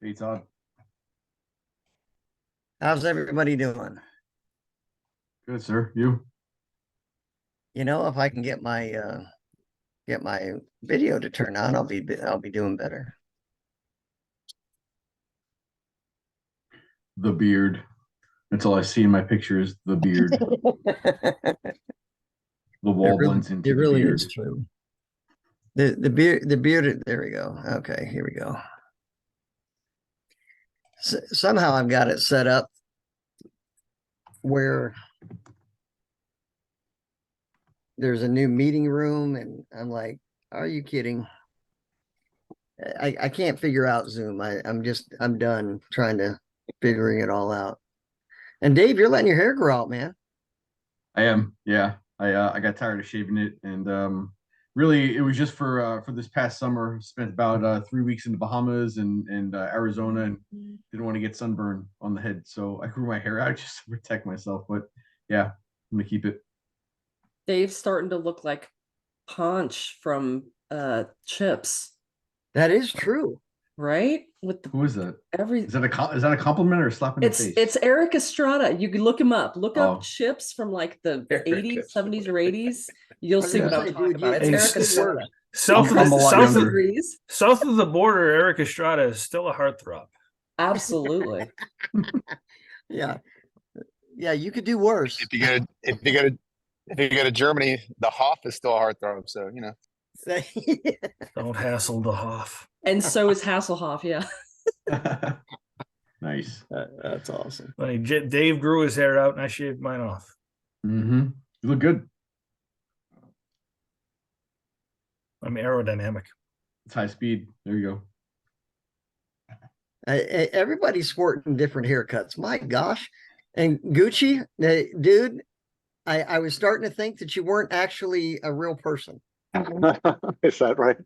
Hey, Todd. How's everybody doing? Good, sir. You? You know, if I can get my video to turn on, I'll be doing better. The beard. That's all I see in my pictures. The beard. The wall blends into it the really beard. is true. The beard. There we go. Okay, here we go. Somehow I've got it set up where there's a new meeting room, and I'm like, are you kidding? I can't figure out Zoom. I'm done trying to figuring it all out. And Dave, you're letting your hair grow out, man. I am. Yeah. I got tired of shaving it, and really it was just for this past summer. Spent about 3 weeks in the Bahamas and Arizona, and didn't want to get sunburn on the head, so I grew my hair out just to protect myself. But yeah, I'm gonna keep it. Dave's starting to look like Punch from Chips, That is true. right? With the Who is that? every Is that a compliment or a slap in the face? it's Eric Estrada. You can look him up. Look Oh. up Chips from like the Eric 80s, Estrada. 70s or 80s. You'll see what I'm Dude, talking about. It's and Eric Estrada. South I'm a lot south younger. Degrees. south of the border, Eric Estrada is still a heartthrob. Absolutely. Yeah. Yeah, you could do worse. If you go to Germany, the Hoff is still a heartthrob. So Don't hassle the Hoff. And so is Hasselhoff, yeah. Nice. That's awesome. Funny, Dave grew his hair out and I shaved mine off. Mm-hmm. You look good. I'm aerodynamic. It's high speed. There you go. Everybody's sporting different haircuts. My gosh. And Gucci, dude, I was starting to think that you weren't actually a real person. Is that right?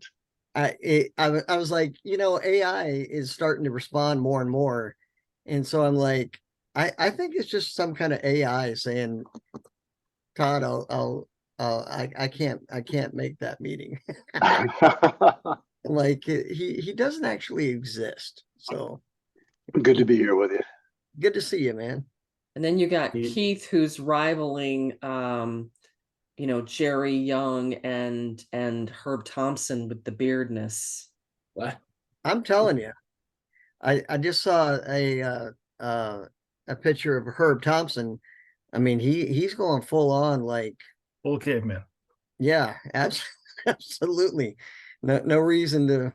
I was like, AI is starting to respond more and more. And so I'm like, I think it's just some kind of AI saying, Todd, I can't make that meeting. Like he doesn't actually exist. So Good to be here with you. good to see you, man. And then you got Keith, who's rivaling Jerry Young and Herb Thompson with the beardness. What? I'm telling you, I just saw a picture of Herb Thompson. I mean, he's going full on, like, Full caveman. yeah, absolutely. No reason to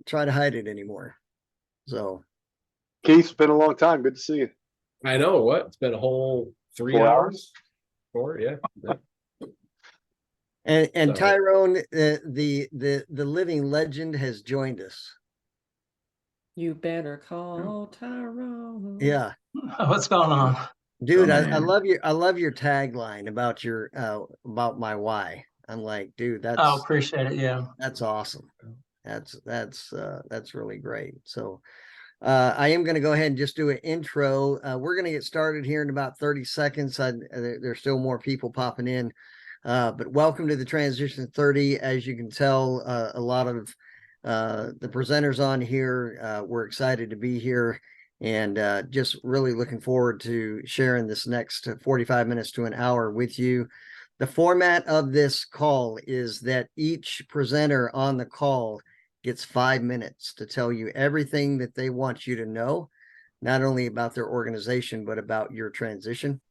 try to hide it anymore. So Keith, it's been a long time. Good to see you. I know what it's been a whole 3 4 hours. 4, yeah. and So- Tyrone, the living legend, has joined us. You better call Tyrone. Yeah, What's going on? dude, Oh, I man. love your tagline about your about my why. I'm like, dude, Oh, appreciate it. Yeah. that's awesome. That's really great. So I am going to go ahead and just do an intro. We're going to get started here in about 30 seconds. There's still more people popping in, but welcome to the Transition 30. As you can tell, a lot of the presenters on here, we're excited to be here, and just really looking forward to sharing this next 45 minutes to an hour with you. The format of this call is that each presenter on the call gets 5 minutes to tell you everything that they want you to know, not only about their organization, but about your transition.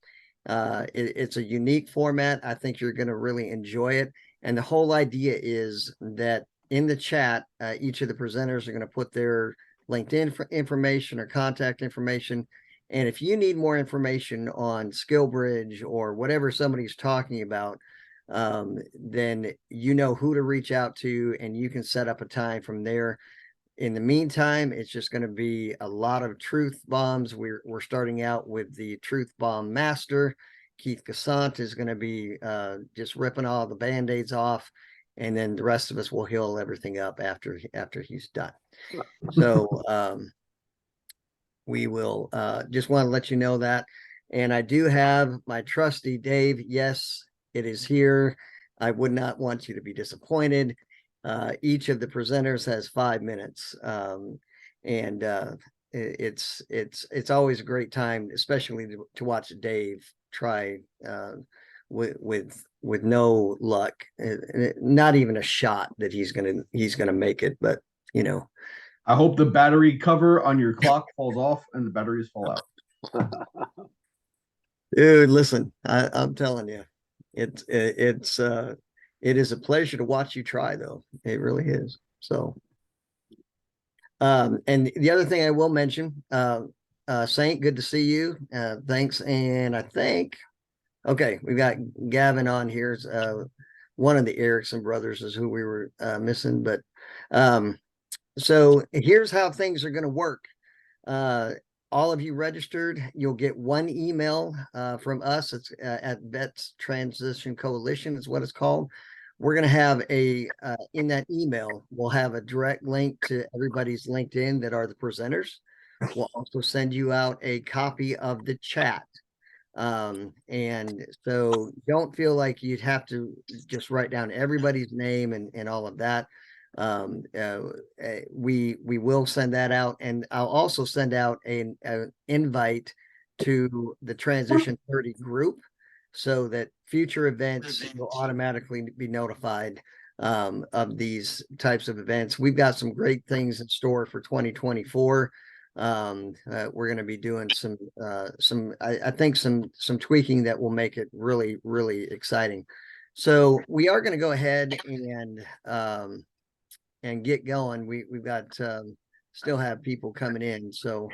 It's a unique format. I think you're going to really enjoy it. And the whole idea is that in the chat, each of the presenters are going to put their LinkedIn information or contact information. And if you need more information on Skillbridge or whatever somebody's talking about, then you know who to reach out to, and you can set up a time from there. In the meantime, it's just going to be a lot of truth bombs. We're starting out with the truth bomb master. Keith Cassant is going to be just ripping all the band-aids off, and then the rest of us will heal everything up after he's done. So we will just want to let you know that. And I do have my trusty Dave. Yes, it is here. I would not want you to be disappointed. Each of the presenters has 5 minutes. And it's always a great time, especially to watch Dave try with no luck, not even a shot that he's gonna make it. But you know, I hope the battery cover on your clock falls off and the batteries fall out. dude, listen, I'm telling you, it is a pleasure to watch you try, though. It really is. So, and the other thing I will mention, Saint, good to see you. Thanks. And I think, okay, we've got Gavin on here. One of the Erickson brothers is who we were missing. But so here's how things are going to work. All of you registered, you'll get one email from us. It's at Vets Transition Coalition is what it's called. We're going to have in that email, we'll have a direct link to everybody's LinkedIn that are the presenters. We'll also send you out a copy of the chat. And so don't feel like you'd have to just write down everybody's name and all of that. We will send that out, and I'll also send out an invite to the Transition 30 group so that future events will automatically be notified of these types of events. We've got some great things in store for 2024. We're going to be doing I think some tweaking that will make it really, really exciting. So we are going to go ahead and get going. We've got still have people coming in. So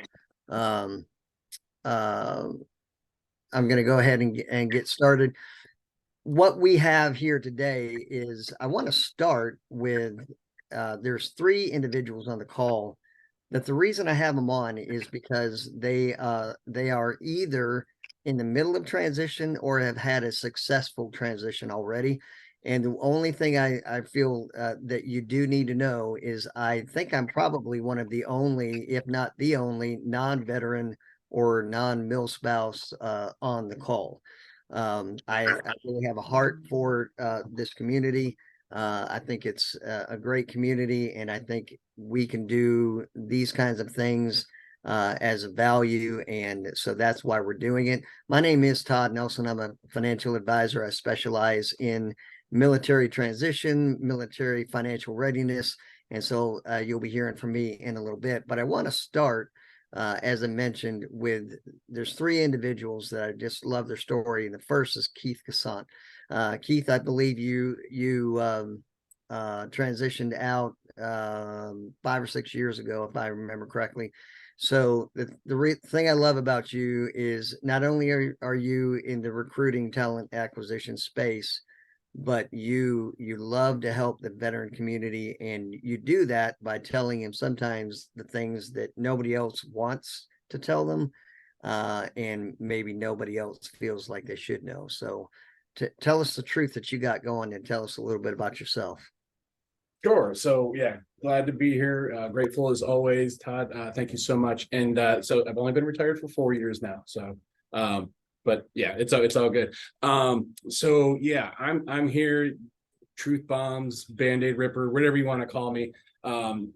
I'm going to go ahead and get started. What we have here today is I want to start with there's 3 individuals on the call that the reason I have them on is because they are either in the middle of transition or have had a successful transition already. And the only thing I feel that you do need to know is I think I'm probably one of the only, if not the only, non-veteran or non-mill spouse on the call. I really have a heart for this community. I think it's a great community, and I think we can do these kinds of things as a value, and so that's why we're doing it. My name is Todd Nelson. I'm a financial advisor. I specialize in military transition, military financial readiness, and so you'll be hearing from me in a little bit. But I want to start, as I mentioned, there's 3 individuals that I just love their story, and the first is Keith Cassant. Keith, I believe you transitioned out 5 or 6 years ago, if I remember correctly. So the thing I love about you is not only are you in the recruiting talent acquisition space, but you love to help the veteran community, and you do that by telling him sometimes the things that nobody else wants to tell them, and maybe nobody else feels like they should know. So tell us the truth that you got going, and tell us a little bit about yourself. Sure. So yeah, glad to be here. Grateful as always, Todd. Thank you so much. And so I've only been retired for 4 years now. So but yeah, it's all good. So yeah, I'm here, truth bombs, Band-Aid ripper, whatever you want to call me.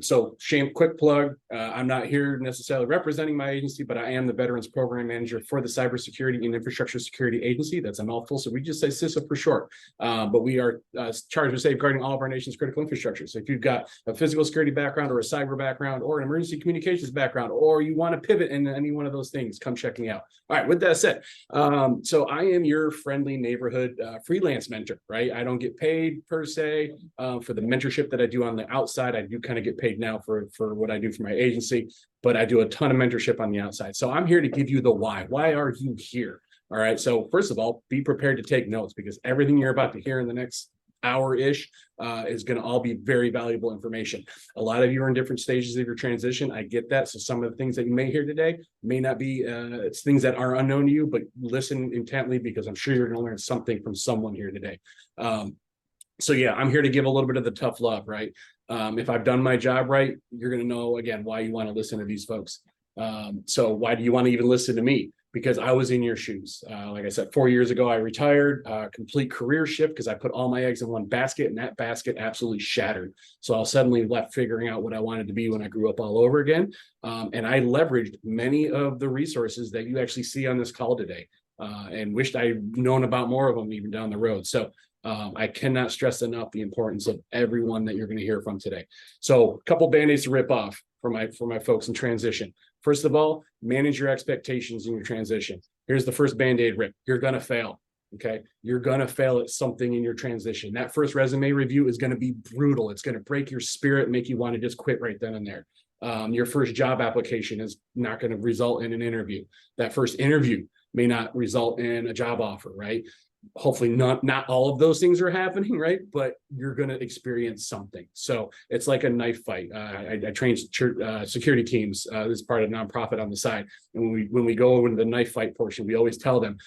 So quick plug. I'm not here necessarily representing my agency, but I am the Veterans Program Manager for the Cybersecurity and Infrastructure Security Agency. That's a mouthful, so we just say CISA for short. But we are charged with safeguarding all of our nation's critical infrastructure. So if you've got a physical security background or a cyber background or an emergency communications background, or you want to pivot into any one of those things, come check me out. All right, with that said, so I am your friendly neighborhood freelance mentor, right? I don't get paid per se for the mentorship that I do on the outside. I do kind of get paid now for what I do for my agency, but I do a ton of mentorship on the outside. So I'm here to give you the why. Why are you here? All right. So first of all, be prepared to take notes, because everything you're about to hear in the next hour-ish is going to all be very valuable information. A lot of you are in different stages of your transition. I get that. So some of the things that you may hear today may not be it's things that are unknown to you, but listen intently, because I'm sure you're going to learn something from someone here today. So yeah, I'm here to give a little bit of the tough love, right? If I've done my job right, you're going to know, again, why you want to listen to these folks. So why do you want to even listen to me? because I was in your shoes. Like I said, 4 years ago, I retired, complete career shift because I put all my eggs in one basket, and that basket absolutely shattered. So I was suddenly left figuring out what I wanted to be when I grew up all over again. And I leveraged many of the resources that you actually see on this call today, and wished I'd known about more of them even down the road. So I cannot stress enough the importance of everyone that you're going to hear from today. So a couple band-aids to rip off for my folks in transition. First of all, manage your expectations in your transition. Here's the first band-aid rip. You're going to fail. Okay. You're going to fail at something in your transition. That first resume review is going to be brutal. It's going to break your spirit and make you want to just quit right then and there. Your first job application is not going to result in an interview. That first interview may not result in a job offer, right? Hopefully not all of those things are happening, right? But you're going to experience something. So it's like a knife fight. I train security teams. This is part of nonprofit on the side. And when we go into the knife fight portion, we always tell them,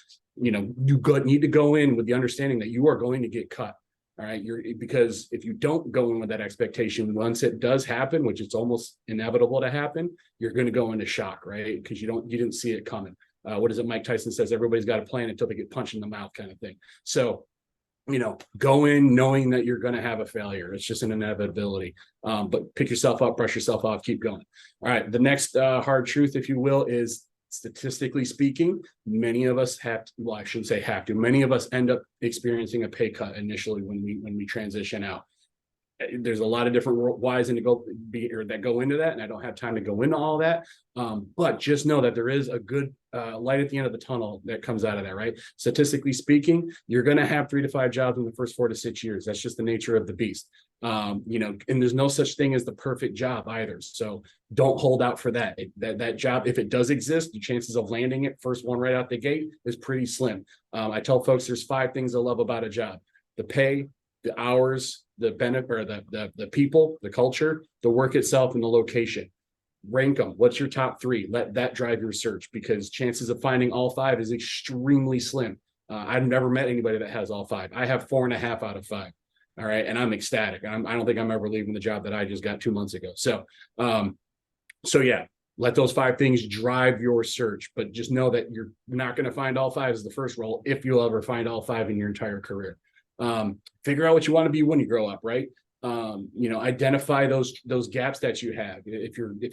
you need to go in with the understanding that you are going to get cut. All right. Because if you don't go in with that expectation, once it does happen, which it's almost inevitable to happen, you're going to go into shock, right? Because you didn't see it coming. What is it? Mike Tyson says, everybody's got a plan until they get punched in the mouth, kind of thing. So, go in knowing that you're going to have a failure. It's just an inevitability. But pick yourself up, brush yourself off, keep going. All right. The next hard truth, if you will, is statistically speaking, many of us I shouldn't say have to, many of us end up experiencing a pay cut initially when we transition out. There's a lot of different whys that go into that, and I don't have time to go into all that. But just know that there is a good light at the end of the tunnel that comes out of that, right? Statistically speaking, you're going to have 3 to 5 jobs in the first 4 to 6 years. That's just the nature of the beast. And there's no such thing as the perfect job either. So don't hold out for that. That job, if it does exist, the chances of landing it first one right out the gate is pretty slim. I tell folks there's 5 things I love about a job: the pay, the hours, the benefit, or the people, the culture, the work itself, and the location. Rank them. What's your top 3? Let that drive your search, because chances of finding all 5 is extremely slim. I've never met anybody that has all 5. I have 4.5 out of 5. All right. And I'm ecstatic. I don't think I'm ever leaving the job that I just got 2 months ago. So yeah, let those 5 things drive your search, but just know that you're not going to find all 5 as the first role, if you'll ever find all 5 in your entire career. Figure out what you want to be when you grow up, right? Identify those gaps that you have.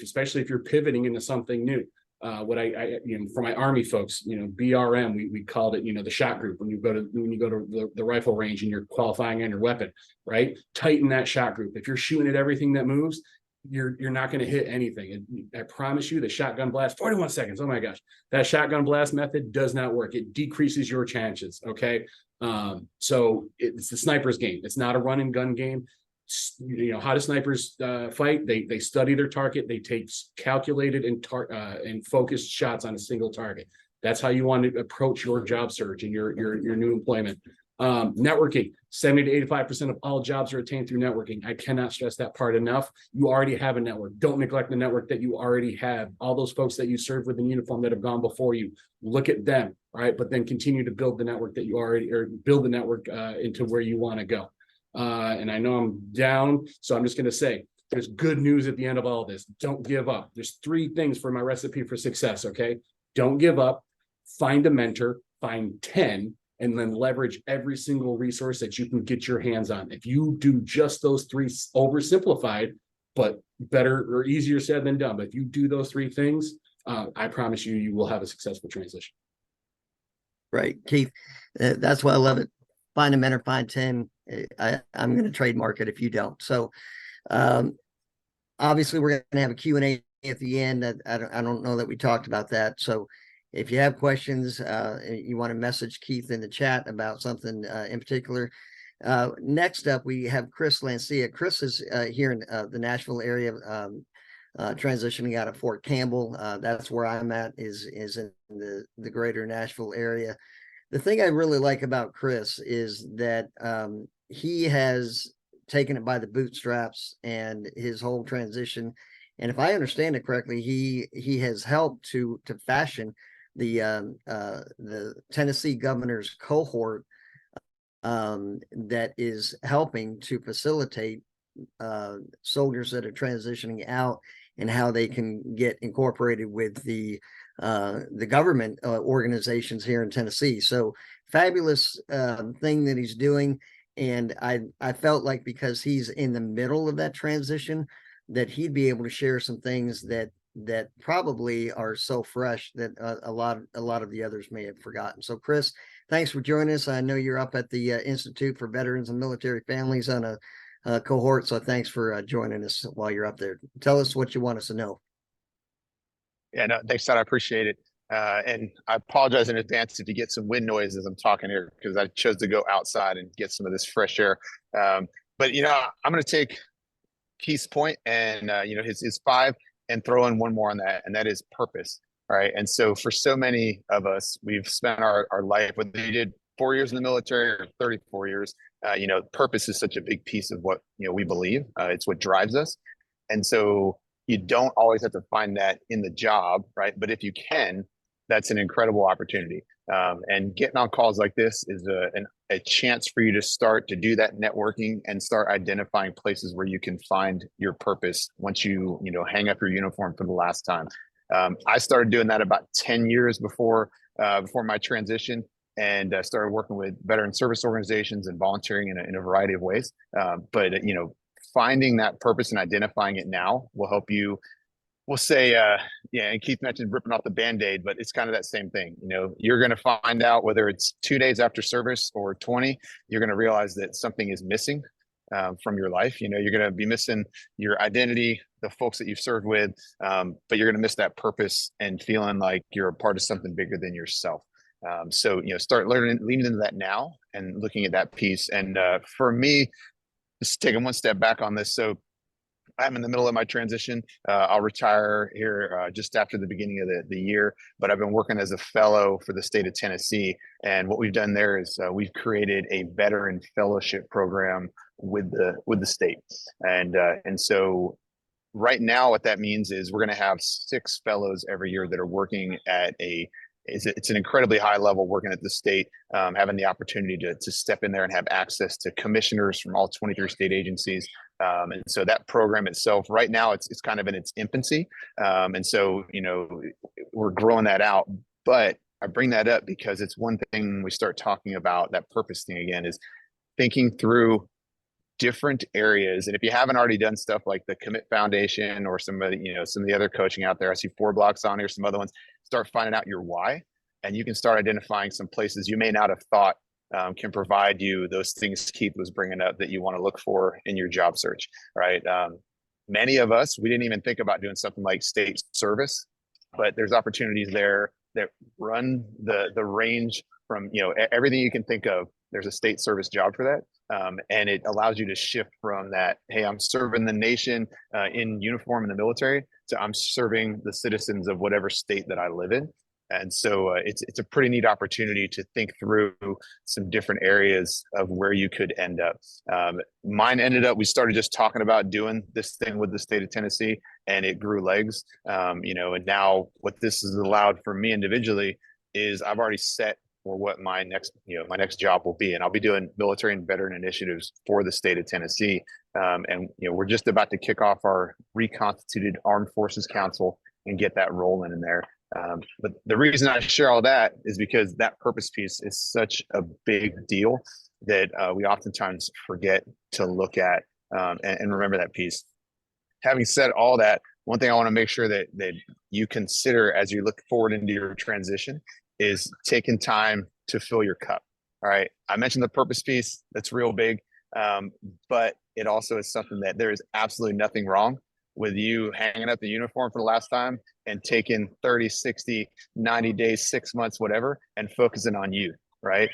Especially if you're pivoting into something new. For my Army folks, BRM, we called it, the shot group. When you go to the rifle range and you're qualifying on your weapon, right? Tighten that shot group. If you're shooting at everything that moves, you're not going to hit anything. I promise you, the shotgun blast, 41 seconds. Oh my gosh, that shotgun blast method does not work. It decreases your chances. Okay. So it's the sniper's game. It's not a run and gun game. How do snipers fight? They study their target. They take calculated and focused shots on a single target. That's how you want to approach your job search and your new employment. Networking, 70 to 85% of all jobs are attained through networking. I cannot stress that part enough. You already have a network. Don't neglect the network that you already have. All those folks that you served with in uniform that have gone before you, look at them, all right? But then continue to build the network that you already, or build the network into where you want to go. And I know I'm down, so I'm just going to say, there's good news at the end of all this. Don't give up. There's 3 things for my recipe for success, okay? Don't give up, find a mentor, find 10, and then leverage every single resource that you can get your hands on. If you do just those 3, oversimplified, but better or easier said than done, but if you do those 3 things, I promise you will have a successful transition. Right, Keith. That's why I love it. Find a mentor, find 10. I'm going to trademark it if you don't. So obviously we're going to have a Q&A at the end. I don't know that we talked about that. So if you have questions, you want to message Keith in the chat about something in particular. Next up, we have Chris Lancia. Chris is here in the Nashville area, transitioning out of Fort Campbell. That's where I'm at, is in the greater Nashville area. The thing I really like about Chris is that he has taken it by the bootstraps and his whole transition. And if I understand it correctly, he has helped to fashion the Tennessee governor's cohort that is helping to facilitate soldiers that are transitioning out and how they can get incorporated with the government organizations here in Tennessee. So fabulous thing that he's doing. And I felt like because he's in the middle of that transition, that he'd be able to share some things that probably are so fresh that a lot of the others may have forgotten. So Chris, thanks for joining us. I know you're up at the Institute for Veterans and Military Families on a cohort. So thanks for joining us while you're up there. Tell us what you want us to know. Yeah, no, thanks, Todd. I appreciate it. And I apologize in advance if you get some wind noise as I'm talking here, because I chose to go outside and get some of this fresh air. But, you know, I'm going to take Keith's point and, you know, his 5 and throw in one more on that, and that is purpose. Right. And so for so many of us, we've spent our life, whether you did 4 years in the military or 34 years, you know, purpose is such a big piece of what, you know, we believe. It's what drives us. And so you don't always have to find that in the job, right? But if you can, that's an incredible opportunity. And getting on calls like this is a chance for you to start to do that networking and start identifying places where you can find your purpose once you know, hang up your uniform for the last time. I started doing that about 10 years before my transition, and started working with veteran service organizations and volunteering in a variety of ways. But you know, finding that purpose and identifying it now will help you. We'll say, yeah, and Keith mentioned ripping off the Band-Aid, but it's kind of that same thing. You know, you're going to find out whether it's 2 days after service or 20, you're going to realize that something is missing from your life. You know, you're going to be missing your identity, the folks that you've served with, but you're going to miss that purpose and feeling like you're a part of something bigger than yourself. So, you know, start leaning into that now and looking at that piece. And for me, just taking one step back on this. So I'm in the middle of my transition. I'll retire here just after the beginning of the year, but I've been working as a fellow for the state of Tennessee. And what we've done there is we've created a veteran fellowship program with the state. And so right now what that means is we're going to have 6 fellows every year that are working at it's an incredibly high level, working at the state, having the opportunity to step in there and have access to commissioners from all 23 state agencies. And so that program itself right now, it's kind of in its infancy. And so, you know, we're growing that out, but I bring that up because it's one thing we start talking about that purpose thing again, is thinking through different areas. And if you haven't already done stuff like the Commit Foundation or some of the other coaching out there, I see FourBlocks on here, some other ones, start finding out your why, and you can start identifying some places you may not have thought can provide you those things Keith was bringing up that you want to look for in your job search, right? Many of us, we didn't even think about doing something like state service, but there's opportunities there that run the range from, you know, everything you can think of. There's a state service job for that. And it allows you to shift from that, hey, I'm serving the nation in uniform in the military, to I'm serving the citizens of whatever state that I live in. And so it's a pretty neat opportunity to think through some different areas of where you could end up. Mine ended up, we started just talking about doing this thing with the state of Tennessee, and it grew legs. You know, and now what this has allowed for me individually is I've already set for what my next job will be. And I'll be doing military and veteran initiatives for the state of Tennessee. And, you know, we're just about to kick off our reconstituted Armed Forces Council and get that rolling in there. But the reason I share all that is because that purpose piece is such a big deal that we oftentimes forget to look at and remember that piece. Having said all that, one thing I want to make sure that you consider as you look forward into your transition is taking time to fill your cup. All right. I mentioned the purpose piece. That's real big. But it also is something that there is absolutely nothing wrong with you hanging up the uniform for the last time and taking 30, 60, 90 days, 6 months, whatever, and focusing on you. Right.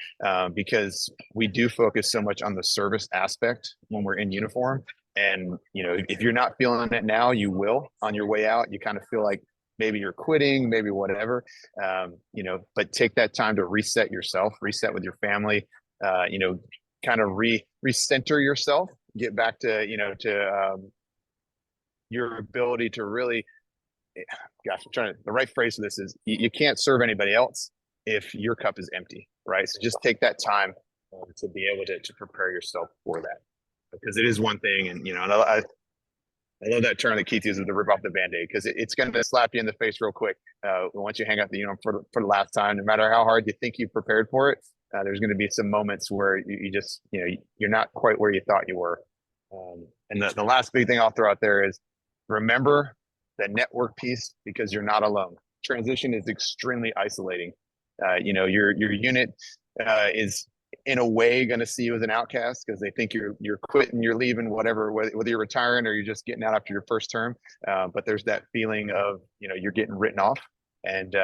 Because we do focus so much on the service aspect when we're in uniform. And, you know, if you're not feeling it now, you will on your way out. You kind of feel like maybe you're quitting, maybe whatever, you know, but take that time to reset yourself, reset with your family, you know, kind of recenter yourself, get back to, you know, to your ability to really, gosh, the right phrase for this is you can't serve anybody else if your cup is empty, right? So just take that time to be able to prepare yourself for that, because it is one thing. And, you know, I love that term that Keith uses to rip off the Band-Aid, because it's going to slap you in the face real quick. Once you hang up the uniform for the last time, no matter how hard you think you've prepared for it, there's going to be some moments where you just, you're not quite where you thought you were. And the last big thing I'll throw out there is remember the network piece, because you're not alone. Transition is extremely isolating. Your unit is in a way going to see you as an outcast, because they think you're quitting, you're leaving, whatever, whether you're retiring or you're just getting out after your first term. But there's that feeling of, you're getting written off. And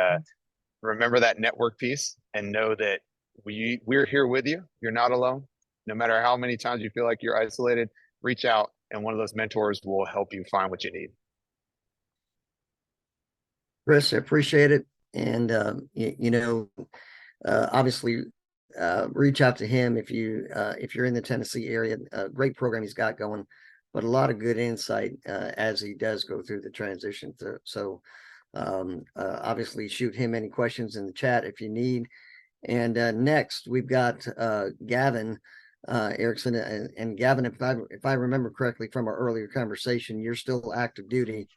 remember that network piece, and know that we're here with you. You're not alone. No matter how many times you feel like you're isolated, reach out, and one of those mentors will help you find what you need. Chris, I appreciate it. And, obviously, reach out to him if you're in the Tennessee area. Great program he's got going, but a lot of good insight as he does go through the transition. So obviously shoot him any questions in the chat if you need. And next we've got Gavin Erickson, and Gavin, if I remember correctly from our earlier conversation, you're still active duty,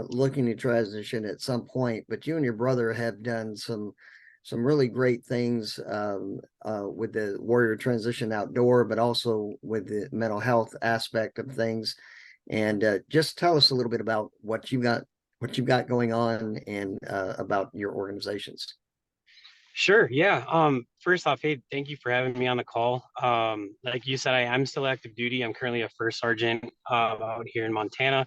looking to transition at some point, but you and your brother have done some really great things with the Warrior Transition Outdoor, but also with the mental health aspect of things. And just tell us a little bit about what you've got going on, and about your organizations. Sure. Yeah. First off, hey, thank you for having me on the call. Like you said, I'm still active duty. I'm currently a first sergeant out here in Montana,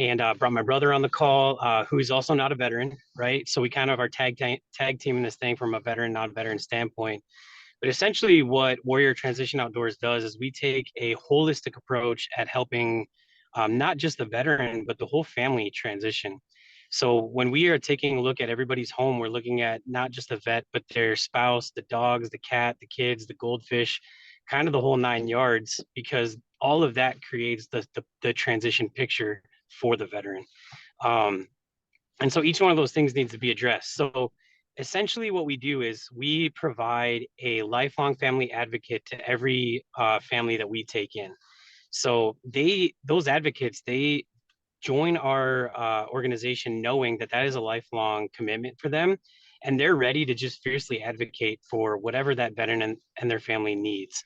and brought my brother on the call, who's also not a veteran, right? So we kind of are tag teaming this thing from a veteran, non-veteran standpoint. But essentially what Warrior Transition Outdoors does is we take a holistic approach at helping not just the veteran, but the whole family transition. So when we are taking a look at everybody's home, we're looking at not just the vet, but their spouse, the dogs, the cat, the kids, the goldfish, kind of the whole 9 yards, because all of that creates the transition picture for the veteran. And so each one of those things needs to be addressed. So essentially what we do is we provide a lifelong family advocate to every family that we take in. So those advocates, they join our organization knowing that is a lifelong commitment for them, and they're ready to just fiercely advocate for whatever that veteran and their family needs.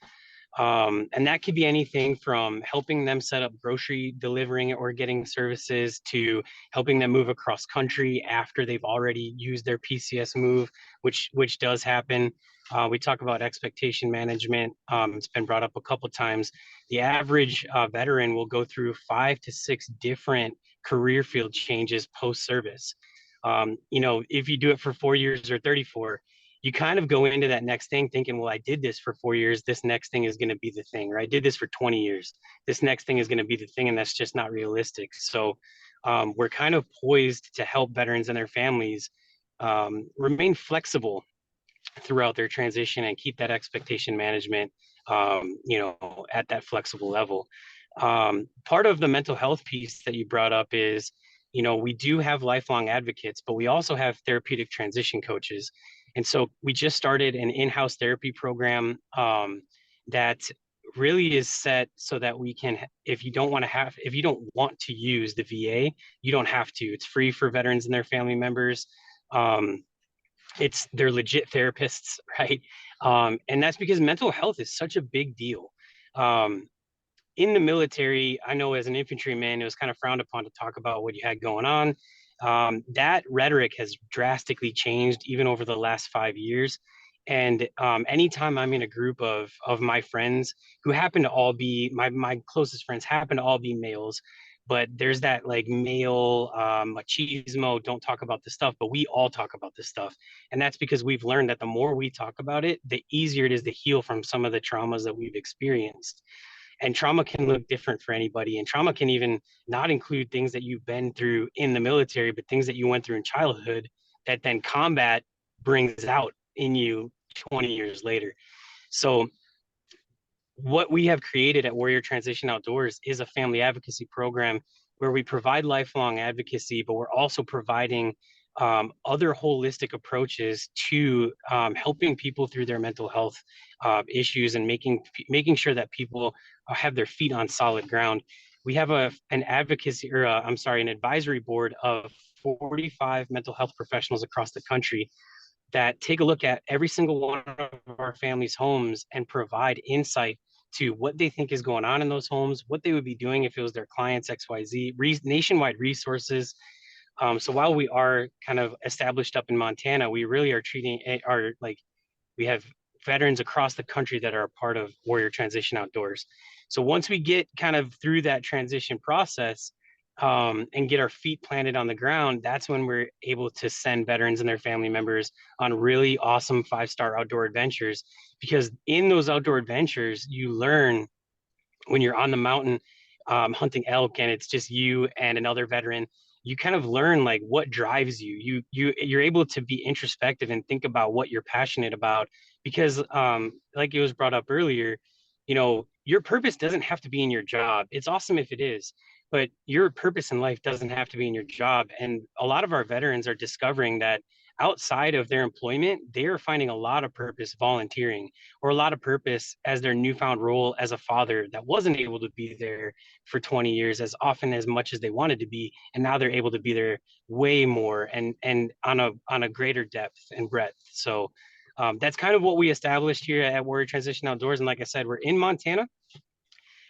And that could be anything from helping them set up grocery delivering or getting services, to helping them move across country after they've already used their PCS move, which does happen. We talk about expectation management. It's been brought up a couple of times. The average veteran will go through 5 to 6 different career field changes post-service. If you do it for 4 years or 34, you kind of go into that next thing thinking, well, I did this for 4 years. This next thing is going to be the thing, or I did this for 20 years. This next thing is going to be the thing. And that's just not realistic. So we're kind of poised to help veterans and their families remain flexible throughout their transition and keep that expectation management, at that flexible level. Part of the mental health piece that you brought up is, we do have lifelong advocates, but we also have therapeutic transition coaches. And so we just started an in-house therapy program that really is set so that we can, if you don't want to use the VA, you don't have to. It's free for veterans and their family members. They're legit therapists, right? And that's because mental health is such a big deal. In the military, I know as an infantryman, it was kind of frowned upon to talk about what you had going on. That rhetoric has drastically changed even over the last 5 years. And anytime I'm in a group of my friends who happen to all be, my closest friends happen to all be males, but there's that like male machismo, don't talk about this stuff, but we all talk about this stuff. And that's because we've learned that the more we talk about it, the easier it is to heal from some of the traumas that we've experienced. And trauma can look different for anybody. And trauma can even not include things that you've been through in the military, but things that you went through in childhood that then combat brings out in you 20 years later. So what we have created at Warrior Transition Outdoors is a family advocacy program where we provide lifelong advocacy, but we're also providing other holistic approaches to helping people through their mental health issues, and making sure that people have their feet on solid ground. we have an advocacy or an advisory board of 45 mental health professionals across the country that take a look at every single one of our families' homes and provide insight to what they think is going on in those homes, what they would be doing if it was their clients, XYZ, nationwide resources. So while we are kind of established up in Montana, we really are treating we have veterans across the country that are a part of Warrior Transition Outdoors. So once we get kind of through that transition process, and get our feet planted on the ground, that's when we're able to send veterans and their family members on really awesome 5-star outdoor adventures. Because in those outdoor adventures, you learn when you're on the mountain hunting elk and it's just you and another veteran, you kind of learn like what drives you. You're able to be introspective and think about what you're passionate about. Because like it was brought up earlier, your purpose doesn't have to be in your job. It's awesome if it is, but your purpose in life doesn't have to be in your job. And a lot of our veterans are discovering that outside of their employment, they are finding a lot of purpose volunteering, or a lot of purpose as their newfound role as a father that wasn't able to be there for 20 years as often as much as they wanted to be. And now they're able to be there way more and on a greater depth and breadth. So that's kind of what we established here at Warrior Transition Outdoors. And like I said, we're in Montana,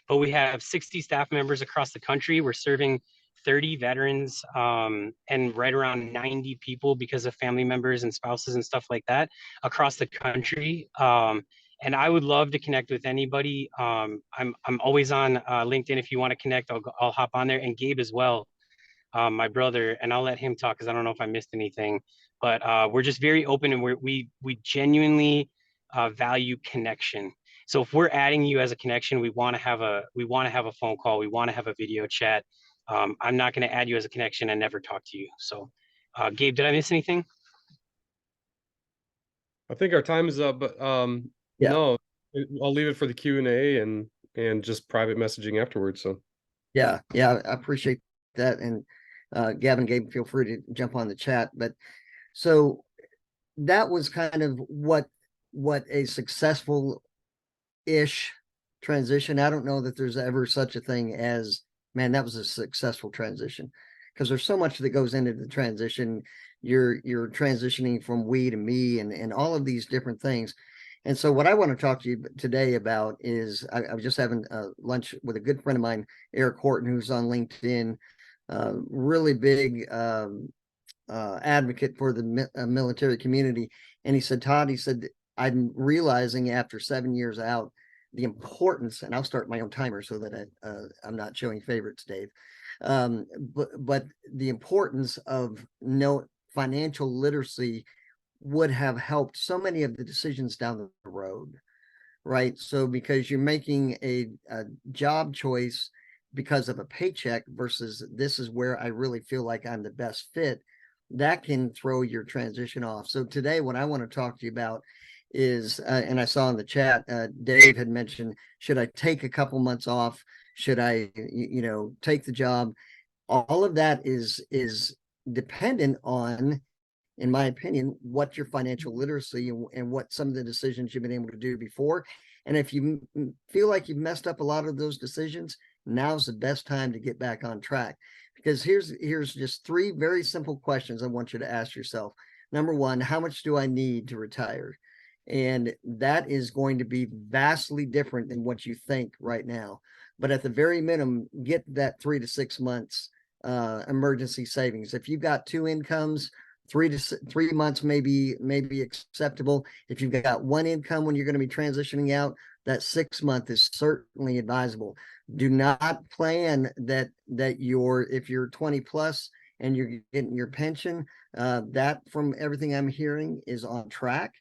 but we have 60 staff members across the country. We're serving 30 veterans and right around 90 people because of family members and spouses and stuff like that across the country. And I would love to connect with anybody. I'm always on LinkedIn. If you want to connect, I'll hop on there, and Gabe as well, my brother, and I'll let him talk because I don't know if I missed anything. But we're just very open, and we genuinely value connection. So if we're adding you as a connection, we want to have a phone call. We want to have a video chat. I'm not going to add you as a connection and never talk to you. So, Gabe, did I miss anything? I think our time is up, but Yeah. no, I'll leave it for the Q&A and just private messaging afterwards. So Yeah, I appreciate that. And Gavin, Gabe, feel free to jump on the chat. But so that was kind of what a successful ish transition. I don't know that there's ever such a thing as, man, that was a successful transition, because there's so much that goes into the transition. You're transitioning from we to me and all of these different things. And so what I want to talk to you today about is I was just having lunch with a good friend of mine, Eric Horton, who's on LinkedIn, really big advocate for the military community. And he said, Todd, he said, I'm realizing after 7 years out, the importance, and I'll start my own timer so that I'm not showing favorites, Dave. But the importance of financial literacy would have helped so many of the decisions down the road, right? So because you're making a job choice because of a paycheck versus this is where I really feel like I'm the best fit, that can throw your transition off. So today, what I want to talk to you about is, and I saw in the chat, Dave had mentioned, should I take a couple months off? Should I, take the job? All of that is dependent on, in my opinion, what your financial literacy and what some of the decisions you've been able to do before. And if you feel like you've messed up a lot of those decisions, now's the best time to get back on track. Because here's just 3 very simple questions I want you to ask yourself. Number 1, how much do I need to retire? And that is going to be vastly different than what you think right now. But at the very minimum, get that 3 to 6 months emergency savings. If you've got 2 incomes, 3 months may be acceptable. If you've got 1 income when you're going to be transitioning out, that 6 month is certainly advisable. Do not plan that if you're 20 plus and you're getting your pension, that from everything I'm hearing is on track.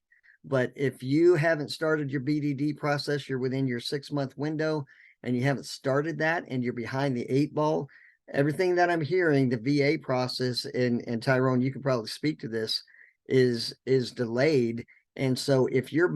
But if you haven't started your BDD process, you're within your 6 month window and you haven't started that and you're behind the 8 ball, everything that I'm hearing, the VA process, and Tyrone, you can probably speak to this, is delayed. And so if you're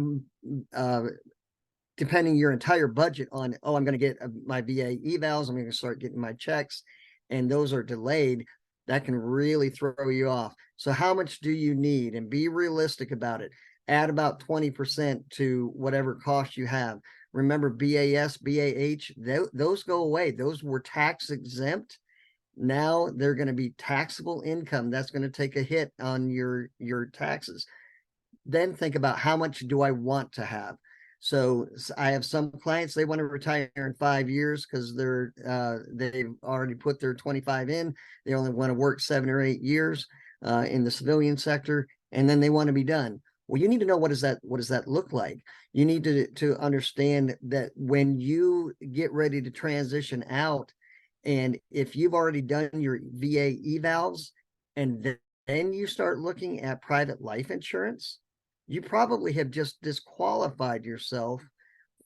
depending your entire budget on, I'm going to get my VA evals, I'm going to start getting my checks, and those are delayed, that can really throw you off. So how much do you need? And be realistic about it. Add about 20% to whatever cost you have. Remember BAS, BAH, those go away. Those were tax exempt. Now they're going to be taxable income. That's going to take a hit on your taxes. Then think about how much do I want to have? So I have some clients, they want to retire in 5 years because they've already put their 25 in. They only want to work 7 or 8 years in the civilian sector, and then they want to be done. Well, you need to know what does that look like? You need to understand that when you get ready to transition out, and if you've already done your VA evals, and then you start looking at private life insurance, you probably have just disqualified yourself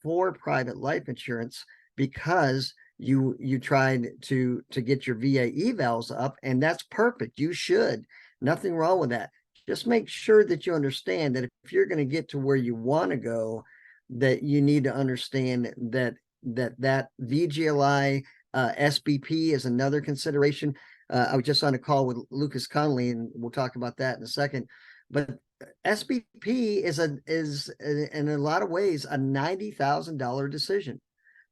for private life insurance because you tried to get your VA evals up, and that's perfect. You should. Nothing wrong with that. Just make sure that you understand that if you're going to get to where you want to go, that you need to understand that VGLI, SBP is another consideration. I was just on a call with Lucas Connolly, and we'll talk about that in a second. But SBP is in a lot of ways a $90,000 decision.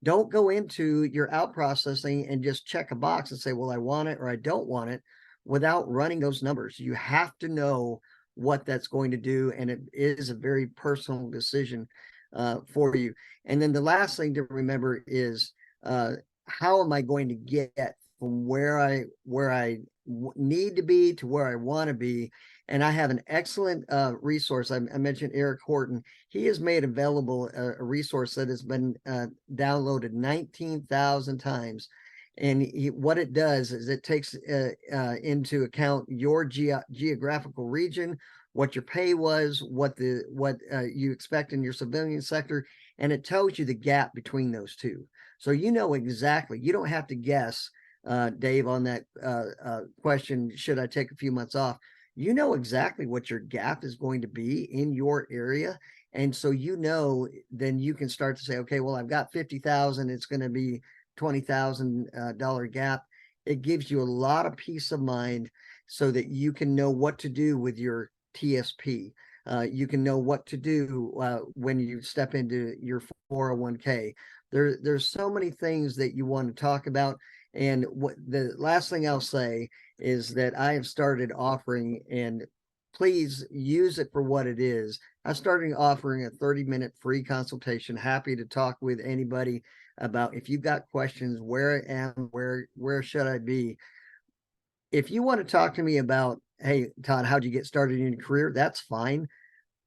Don't go into your out processing and just check a box and say, well, I want it or I don't want it, without running those numbers. You have to know what that's going to do, and it is a very personal decision for you. And then the last thing to remember is how am I going to get from where I need to be to where I want to be? And I have an excellent resource. I mentioned Eric Horton. He has made available a resource that has been downloaded 19,000 times. And what it does is it takes into account your geographical region, what your pay was, what you expect in your civilian sector, and it tells you the gap between those two. So you know exactly. You don't have to guess, Dave, on that question, should I take a few months off? You know exactly what your gap is going to be in your area. And so then you can start to say, okay, well, I've got 50,000, it's going to be $20,000 gap. It gives you a lot of peace of mind so that you can know what to do with your TSP. You can know what to do when you step into your 401k. There's so many things that you want to talk about. And what the last thing I'll say is that I have started offering, and please use it for what it is. I started offering a 30-minute free consultation. Happy to talk with anybody about if you've got questions, where I am, where should I be. If you want to talk to me about, hey, Todd, how'd you get started in your career? That's fine.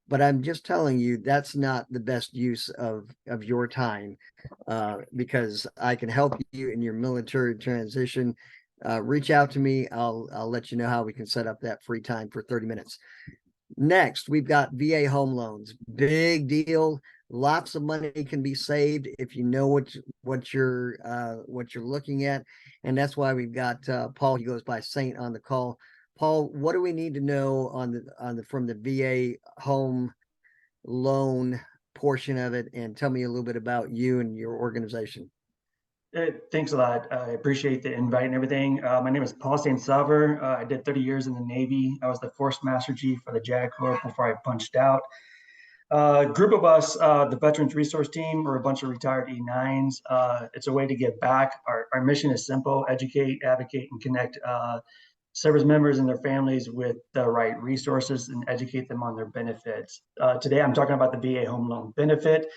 But I'm just telling you, that's not the best use of your time, because I can help you in your military transition. Reach out to me. I'll let you know how we can set up that free time for 30 minutes. Next, we've got VA home loans. Big deal. Lots of money can be saved if you know what you're looking at, and that's why we've got Paul. He goes by Saint on the call. Paul, what do we need to know from the VA home loan portion of it, and tell me a little bit about you and your organization. Thanks a lot. I appreciate the invite and everything. My name is Paul St. Sauver. I did 30 years in the Navy. I was the Force Master Chief for the JAG Corps before I punched out. Group of us, the Veterans Resource Team, we're a bunch of retired E9s. It's a way to give back. Our mission is simple: educate, advocate, and connect service members and their families with the right resources and educate them on their benefits. Today, I'm talking about the VA home loan benefit.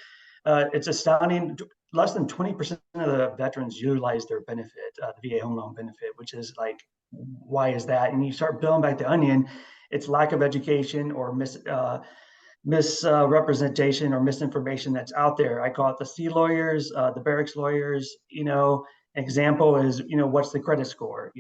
It's astounding. Less than 20% of the veterans utilize their benefit, the VA home loan benefit, which is like, why is that? And you start peeling back the onion, it's lack of education or misrepresentation or misinformation that's out there. I call it the C lawyers, the barracks lawyers. Example is, what's the credit score?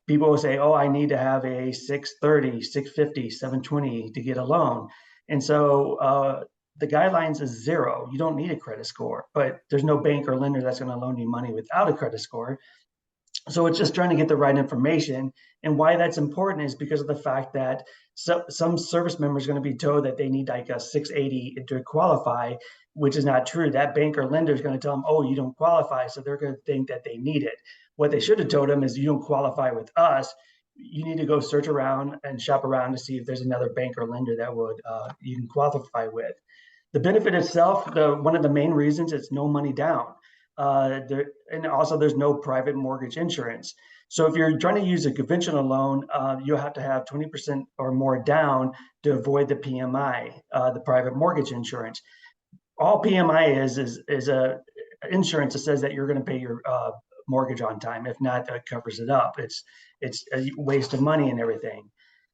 People will say, oh, I need to have a 630, 650, 720 to get a loan. And so the guidelines is 0. You don't need a credit score, but there's no bank or lender that's going to loan you money without a credit score. So it's just trying to get the right information. And why that's important is because of the fact that some service members are going to be told that they need like a 680 to qualify, which is not true. That bank or lender is going to tell them, oh, you don't qualify. So they're going to think that they need it. What they should have told them is, you don't qualify with us. You need to go search around and shop around to see if there's another bank or lender that would you can qualify with. The benefit itself, one of the main reasons, it's no money down. And also there's no private mortgage insurance. So if you're trying to use a conventional loan, you'll have to have 20% or more down to avoid the PMI, the private mortgage insurance. All PMI is a insurance that says that you're going to pay your mortgage on time. If not, that covers it up. It's a waste of money and everything.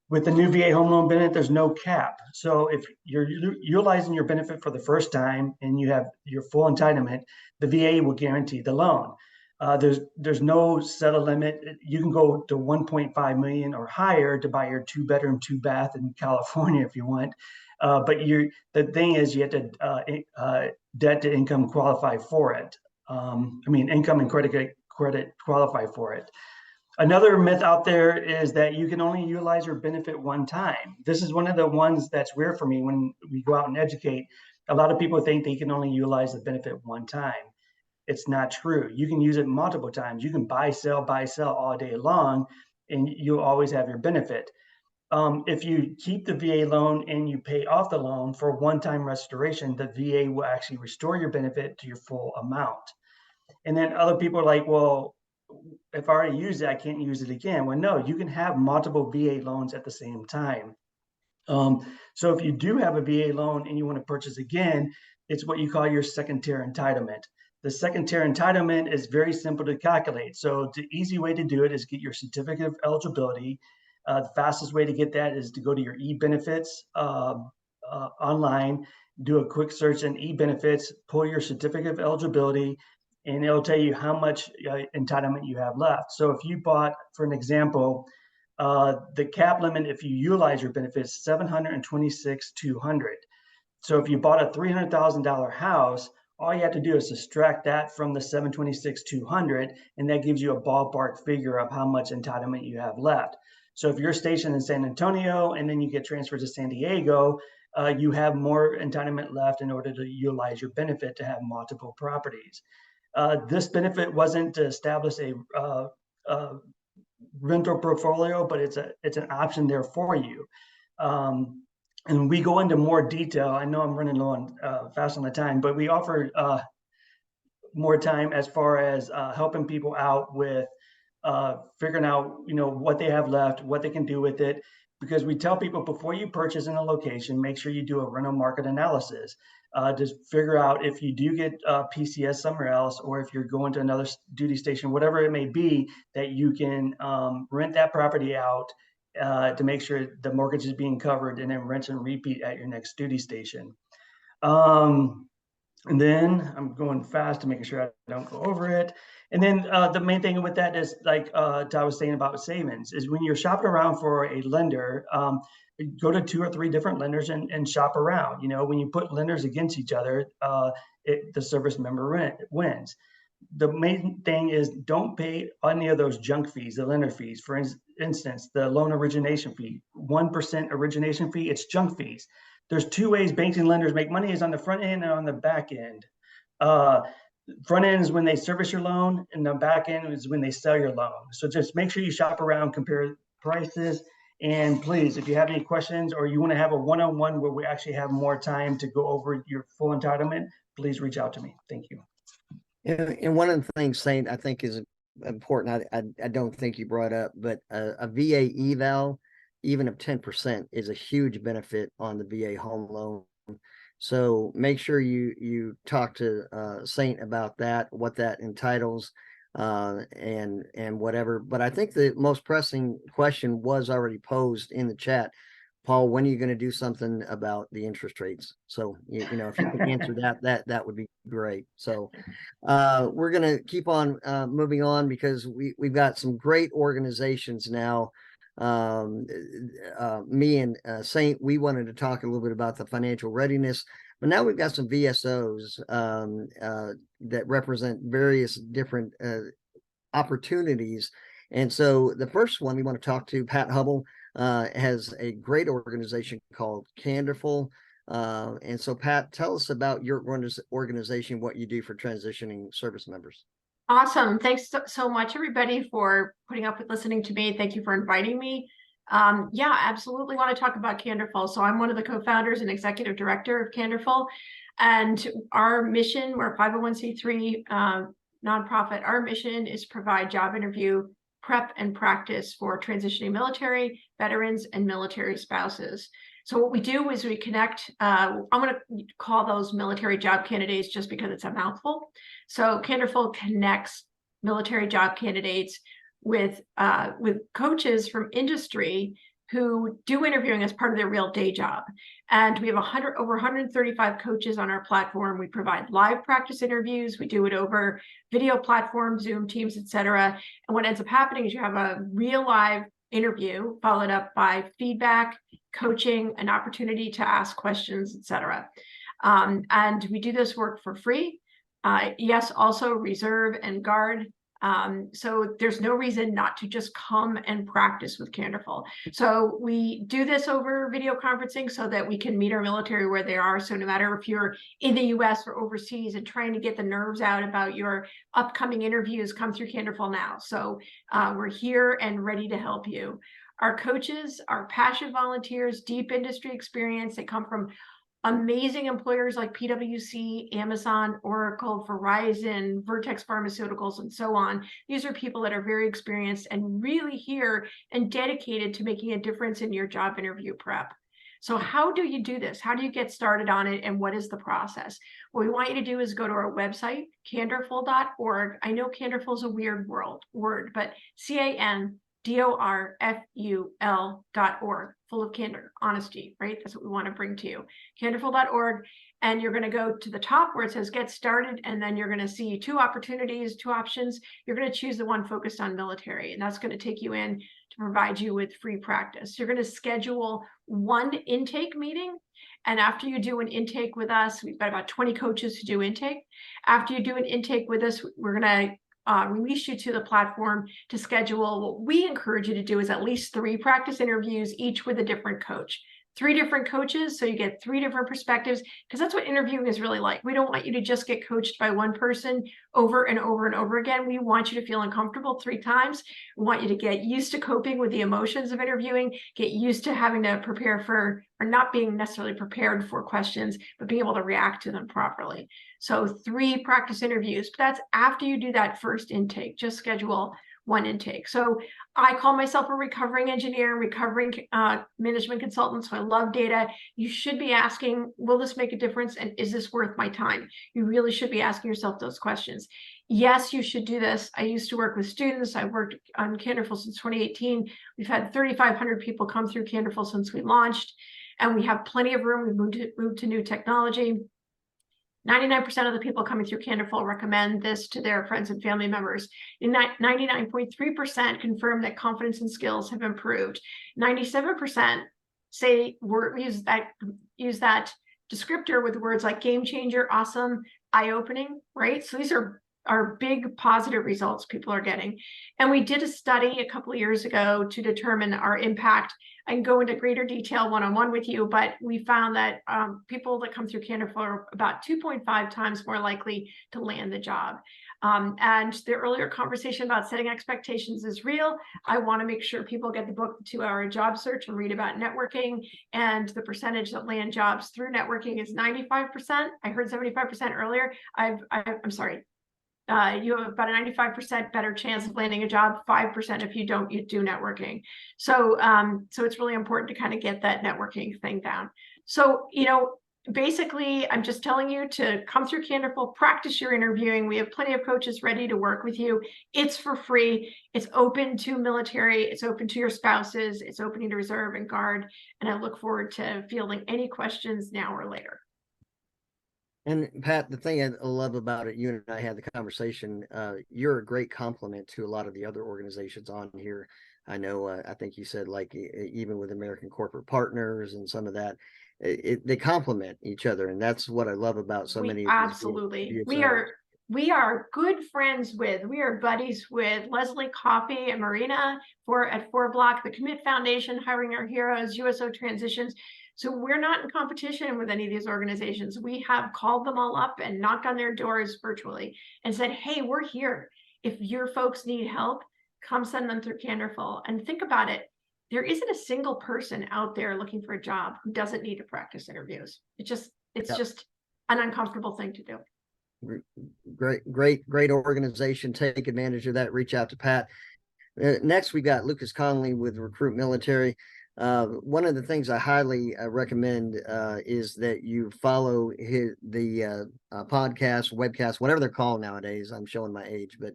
With the new VA home loan benefit, there's no cap. So if you're utilizing your benefit for the first time and you have your full entitlement, the VA will guarantee the loan. There's no set a limit. You can go to 1.5 million or higher to buy your 2-bedroom, 2-bath in California if you want. But the thing is, you have to debt to income qualify for it. Income and credit qualify for it. Another myth out there is that you can only utilize your benefit one time. This is one of the ones that's weird for me when we go out and educate. A lot of people think they can only utilize the benefit one time. It's not true. You can use it multiple times. You can buy, sell all day long, and you'll always have your benefit. If you keep the VA loan and you pay off the loan for one-time restoration, the VA will actually restore your benefit to your full amount. And then other people are like, well, if I already used it, I can't use it again. Well, no, you can have multiple VA loans at the same time. So if you do have a VA loan and you want to purchase again, it's what you call your second tier entitlement. The second tier entitlement is very simple to calculate. So the easy way to do it is get your certificate of eligibility. The fastest way to get that is to go to your e-benefits online, do a quick search in e-benefits, pull your certificate of eligibility, and it'll tell you how much entitlement you have left. So if you bought, for an example, the cap limit, if you utilize your benefits, $726,200. So if you bought a $300,000 house, all you have to do is subtract that from the $726,200, and that gives you a ballpark figure of how much entitlement you have left. So if you're stationed in San Antonio and then you get transferred to San Diego, you have more entitlement left in order to utilize your benefit to have multiple properties. This benefit wasn't to establish a rental portfolio, but it's an option there for you. And we go into more detail. I know I'm running low on fast on the time, but we offer more time as far as helping people out with figuring out, what they have left, what they can do with it. Because we tell people before you purchase in a location, make sure you do a rental market analysis. Just figure out if you do get PCS somewhere else, or if you're going to another duty station, whatever it may be, that you can rent that property out to make sure the mortgage is being covered, and then rent and repeat at your next duty station. And then I'm going fast to making sure I don't go over it. And then the main thing with that is, like Todd was saying about savings, is when you're shopping around for a lender, go to 2 or 3 different lenders and shop around. When you put lenders against each other, the service member wins. The main thing is, don't pay any of those junk fees, the lender fees. For instance, the loan origination fee, 1% origination fee, it's junk fees. There's 2 ways banks and lenders make money, is on the front end and on the back end. Front end is when they service your loan, and the back end is when they sell your loan. So just make sure you shop around, compare prices. And please, if you have any questions, or you want to have a one-on-one where we actually have more time to go over your full entitlement, please reach out to me. Thank you. And one of the things, Saint, I think is important, I don't think you brought up, but a VA eval, even of 10%, is a huge benefit on the VA home loan. So make sure you talk to Saint about that, what that entitles, and whatever. But I think the most pressing question was already posed in the chat. Paul, when are you going to do something about the interest rates? So, if you can answer that would be great. So we're going to keep on moving on, because we've got some great organizations now. Me and Saint, we wanted to talk a little bit about the financial readiness, but now we've got some VSOs that represent various different opportunities. And so the first one we want to talk to, Pat Hubbell, has a great organization called Candorful. And so, Pat, tell us about your organization, what you do for transitioning service members. Awesome. Thanks so much, everybody, for putting up with listening to me. Thank you for inviting me. Yeah, absolutely want to talk about Candorful. So I'm one of the co-founders and executive director of Candorful, and our mission, we're a 501c3 nonprofit. Our mission is provide job interview prep and practice for transitioning military, veterans, and military spouses. So what we do is we connect, I'm going to call those military job candidates just because it's a mouthful. So Candorful connects military job candidates with coaches from industry who do interviewing as part of their real day job. And we have over 135 coaches on our platform. We provide live practice interviews. We do it over video platforms, Zoom, Teams, etc. And what ends up happening is you have a real live interview followed up by feedback, coaching, an opportunity to ask questions, etc. And we do this work for free. Yes, also reserve and guard. So there's no reason not to just come and practice with Candorful. So we do this over video conferencing so that we can meet our military where they are. So no matter if you're in the US or overseas and trying to get the nerves out about your upcoming interviews, come through Candorful now. So we're here and ready to help you. Our coaches are passionate volunteers, deep industry experience. They come from amazing employers like PwC, Amazon, Oracle, Verizon, Vertex Pharmaceuticals, and so on. These are people that are very experienced and really here and dedicated to making a difference in your job interview prep. So how do you do this? How do you get started on it? And what is the process? What we want you to do is go to our website, candorful.org. I know Candorful is a weird word, but CANDORFUL.org, full of candor, honesty, right? That's what we want to bring to you. Candorful.org, and you're going to go to the top where it says get started, and then you're going to see two opportunities, two options. You're going to choose the one focused on military, and that's going to take you in to provide you with free practice. You're going to schedule one intake meeting, and after you do an intake with us, we've got about 20 coaches who do intake. After you do an intake with us, we're going to release you to the platform to schedule. What we encourage you to do is at least 3 practice interviews, each with a different coach. 3 different coaches, so you get 3 different perspectives, because that's what interviewing is really like. We don't want you to just get coached by one person over and over and over again. We want you to feel uncomfortable 3 times. We want you to get used to coping with the emotions of interviewing, get used to having to prepare for, or not being necessarily prepared for questions, but being able to react to them properly. So 3 practice interviews, but that's after you do that first intake. Just schedule one intake. So I call myself a recovering engineer, recovering management consultant. So I love data. You should be asking, will this make a difference? And is this worth my time? You really should be asking yourself those questions. Yes, you should do this. I used to work with students. I worked on Candorful since 2018. We've had 3,500 people come through Candorful since we launched, and we have plenty of room. We've moved to new technology. 99% of the people coming through Candorful recommend this to their friends and family members. 99.3% confirm that confidence and skills have improved. 97% say use that descriptor with words like game changer, awesome, eye-opening, right? So these are big positive results people are getting. And we did a study a couple of years ago to determine our impact. I can go into greater detail one-on-one with you, but we found that people that come through Candorful are about 2.5 times more likely to land the job. And the earlier conversation about setting expectations is real. I want to make sure people get the book, The 2-Hour Job Search, and read about networking. And the percentage that land jobs through networking is 95%. I heard 75% earlier. I'm sorry. You have about a 95% better chance of landing a job, 5% if you do networking. So, so it's really important to kind of get that networking thing down. So, basically, I'm just telling you to come through Candorful, practice your interviewing. We have plenty of coaches ready to work with you. It's for free. It's open to military. It's open to your spouses. It's open to reserve and guard. And I look forward to fielding any questions now or later. And Pat, the thing I love about it, you and I had the conversation, you're a great compliment to a lot of the other organizations on here. I know, I think you said like even with American Corporate Partners and some of that, they complement each other. And that's what I love about so many. Absolutely. We are good friends with, we are buddies with Leslie, Coffey, and Marina at FourBlock, the Commit Foundation, Hiring Our Heroes, USO Transitions. So we're not in competition with any of these organizations. We have called them all up and knocked on their doors virtually and said, hey, we're here. If your folks need help, come send them through Candorful. And think about it. there isn't a single person out there looking for a job who doesn't need to practice interviews. It's just an uncomfortable thing to do. Great organization. Take advantage of that. Reach out to Pat. Next, we got Lucas Connolly with Recruit Military. One of the things I highly recommend is that you follow the podcast, webcast, whatever they're called nowadays. I'm showing my age, but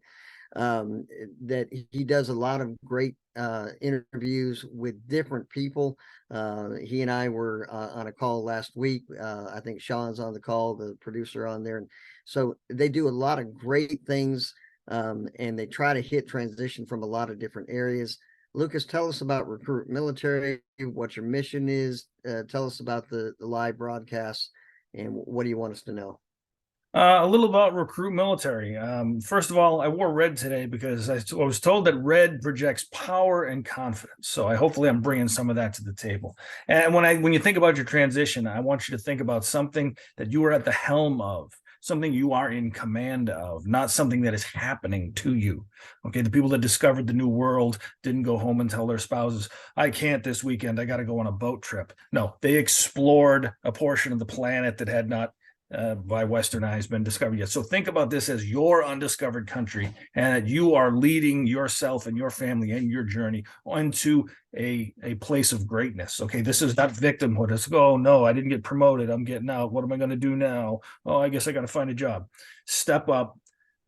that he does a lot of great interviews with different people. He and I were on a call last week. I think Sean's on the call, the producer on there. And so they do a lot of great things, and they try to hit transition from a lot of different areas. Lucas, tell us about Recruit Military, what your mission is. Tell us about the live broadcasts, and what do you want us to know? A little about Recruit Military. First of all, I wore red today because I was told that red projects power and confidence. So hopefully I'm bringing some of that to the table. And when you think about your transition, I want you to think about something that you are at the helm of, something you are in command of, not something that is happening to you. Okay, the people that discovered the new world didn't go home and tell their spouses, I can't this weekend, I got to go on a boat trip. No, they explored a portion of the planet that had not by Western eyes been discovered yet. So think about this as your undiscovered country, and that you are leading yourself and your family and your journey onto a place of greatness. Okay, this is not victimhood. It's, oh no, I didn't get promoted, I'm getting out, what am I going to do now? Oh, I guess I got to find a job. Step up,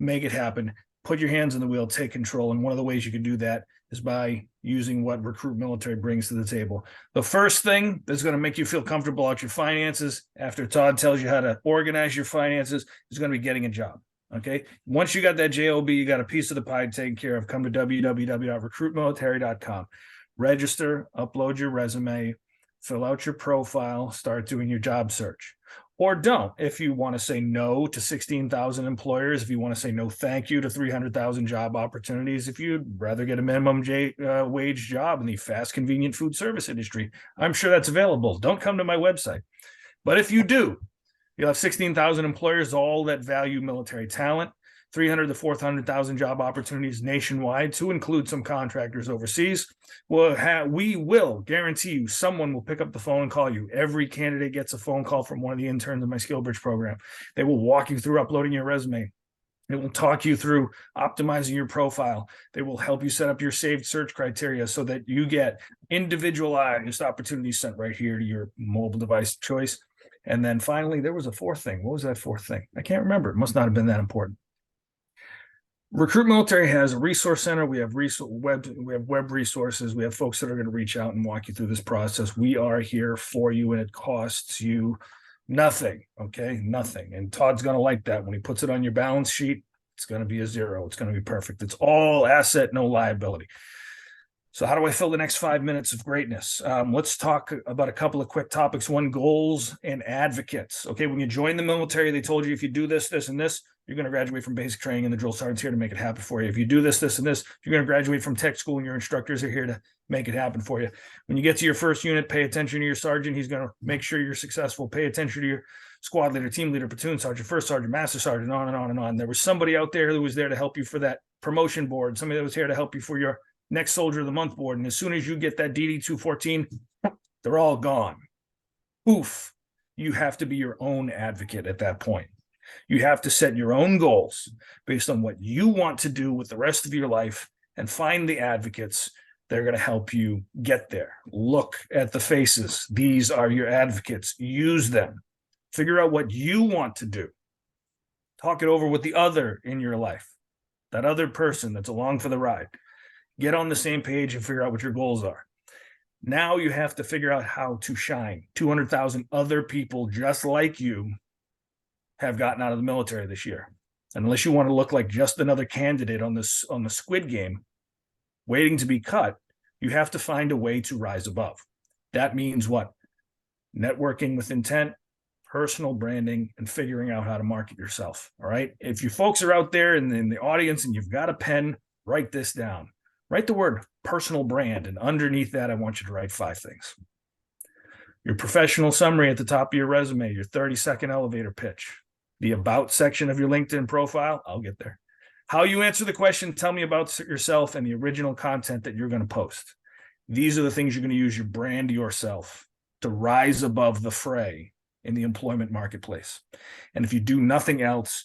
make it happen, put your hands on the wheel, take control. And one of the ways you can do that is by using what Recruit Military brings to the table. The first thing that's going to make you feel comfortable about your finances, after Todd tells you how to organize your finances, is going to be getting a job. Okay. Once you got that JOB, you got a piece of the pie taken care of. Come to www.recruitmilitary.com. Register, upload your resume, fill out your profile, start doing your job search. Or don't. If you want to say no to 16,000 employers, if you want to say no thank you to 300,000 job opportunities, if you'd rather get a minimum wage job in the fast, convenient food service industry, I'm sure that's available. Don't come to my website. But if you do, you'll have 16,000 employers, all that value military talent, 300 to 400,000 job opportunities nationwide, to include some contractors overseas. We will guarantee you someone will pick up the phone and call you. Every candidate gets a phone call from one of the interns in my Skillbridge program. They will walk you through uploading your resume. They will talk you through optimizing your profile. They will help you set up your saved search criteria so that you get individualized opportunities sent right here to your mobile device of choice. And then finally, there was a fourth thing. What was that fourth thing? I can't remember. It must not have been that important. Recruit Military has a resource center. We have web resources. We have folks that are going to reach out and walk you through this process. We are here for you, and it costs you nothing. Okay, nothing. And Todd's going to like that. When he puts it on your balance sheet, it's going to be a zero. It's going to be perfect. It's all asset, no liability. So how do I fill the next 5 minutes of greatness? Let's talk about a couple of quick topics. One, goals and advocates. Okay, when you join the military, they told you if you do this, this, and this, you're going to graduate from basic training, and the drill sergeant's here to make it happen for you. If you do this, this, and this, you're going to graduate from tech school, and your instructors are here to make it happen for you. When you get to your first unit, pay attention to your sergeant. He's going to make sure you're successful. Pay attention to your squad leader, team leader, platoon sergeant, first sergeant, master sergeant, on and on and on. There was somebody out there who was there to help you for that promotion board, somebody that was here to help you for your next soldier of the month board. And as soon as you get that DD 214, they're all gone. Oof. You have to be your own advocate at that point. You have to set your own goals based on what you want to do with the rest of your life, and find the advocates that are going to help you get there. Look at the faces. These are your advocates. Use them. Figure out what you want to do. Talk it over with the other in your life, that other person that's along for the ride. Get on the same page and figure out what your goals are. Now you have to figure out how to shine. 200,000 other people just like you have gotten out of the military this year. And unless you want to look like just another candidate on the Squid Game waiting to be cut, you have to find a way to rise above. That means what? Networking with intent, personal branding, and figuring out how to market yourself. All right. If you folks are out there in the audience and you've got a pen, write this down. Write the word personal brand, and underneath that, I want you to write 5 things. Your professional summary at the top of your resume, your 30-second elevator pitch, the about section of your LinkedIn profile. I'll get there. How you answer the question, tell me about yourself, and the original content that you're going to post. These are the things you're going to use your brand yourself to rise above the fray in the employment marketplace. And if you do nothing else,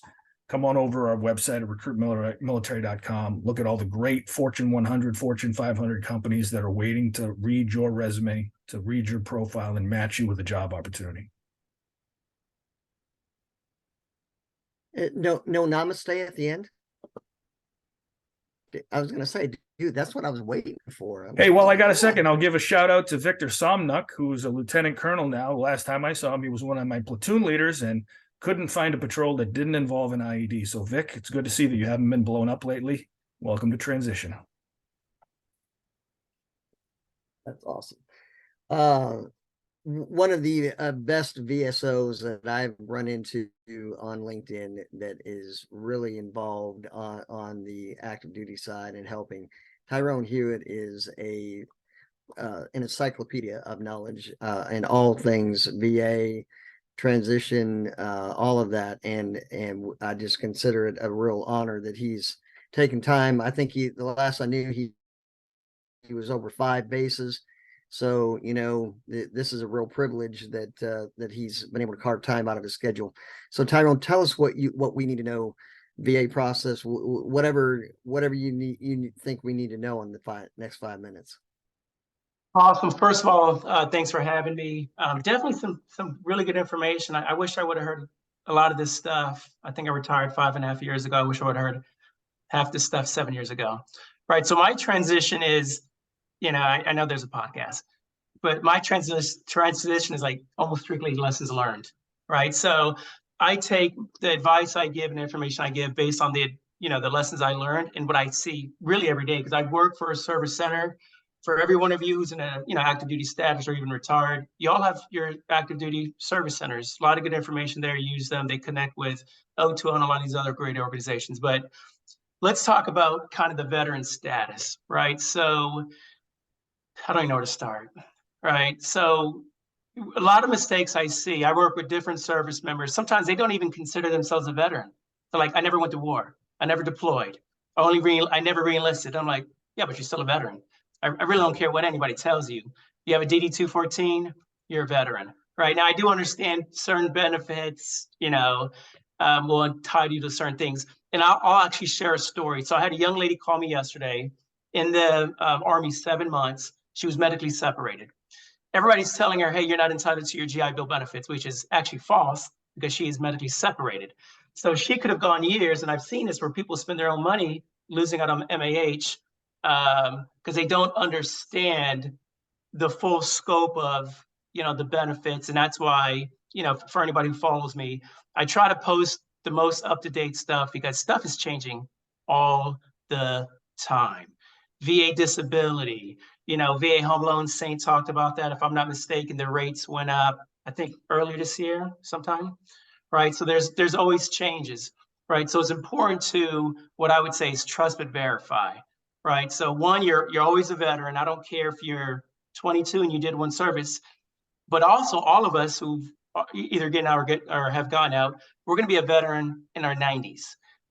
come on over our website at recruitmilitary.com. Look at all the great Fortune 100, Fortune 500 companies that are waiting to read your resume, to read your profile and match you with a job opportunity. No namaste at the end. I was going to say, dude, that's what I was waiting for. Hey, well, I got a second. I'll give a shout out to Victor Somnuk, who's a lieutenant colonel now. Last time I saw him, he was one of my platoon leaders and couldn't find a patrol that didn't involve an IED. So, Vic, it's good to see that you haven't been blown up lately. Welcome to transition. That's awesome. One of the best VSOs that I've run into on LinkedIn that is really involved on the active duty side and helping. Tyrone Hewitt is an encyclopedia of knowledge in all things VA, transition, all of that. And I just consider it a real honor that he's taken time. I think the last I knew, he was over 5 bases. So, you know, this is a real privilege that he's been able to carve time out of his schedule. So, Tyrone, tell us what we need to know, VA process, whatever you think we need to know in the next 5 minutes. Awesome. First of all, thanks for having me. Definitely some really good information. I wish I would have heard a lot of this stuff. I think I retired 5.5 years ago. I wish I would have heard half this stuff 7 years ago. Right. So my transition is, you know, I know there's a podcast, but my transition is like almost strictly lessons learned, right? So I take the advice I give and information I give based on the lessons I learned and what I see really every day, because I work for a service center. For every one of you who's in a active duty status or even retired, you all have your active duty service centers. A lot of good information there. Use them. They connect with O2O and a lot of these other great organizations. But let's talk about kind of the veteran status, right? So I don't even know where to start, right? So a lot of mistakes I see. I work with different service members. Sometimes they don't even consider themselves a veteran. They're like, I never went to war. I never deployed. I never re-enlisted. I'm like, yeah, but you're still a veteran. I really don't care what anybody tells you. You have a DD-214, you're a veteran, right? Now, I do understand certain benefits, will entitle you to certain things. And I'll actually share a story. So I had a young lady call me yesterday in the Army, 7 months. She was medically separated. Everybody's telling her, hey, you're not entitled to your GI Bill benefits, which is actually false because she is medically separated. So she could have gone years, and I've seen this where people spend their own money losing out on MAH because they don't understand the full scope of, the benefits. And that's why, for anybody who follows me, I try to post the most up-to-date stuff because stuff is changing all the time. VA disability, VA home loans, Saint talked about that. If I'm not mistaken, the rates went up, I think earlier this year sometime, right? So there's always changes, right? So it's important to, what I would say is trust but verify, right? So one, you're always a veteran. I don't care if you're 22 and you did one service, but also all of us who've either getting out or have gone out, we're going to be a veteran in our 90s.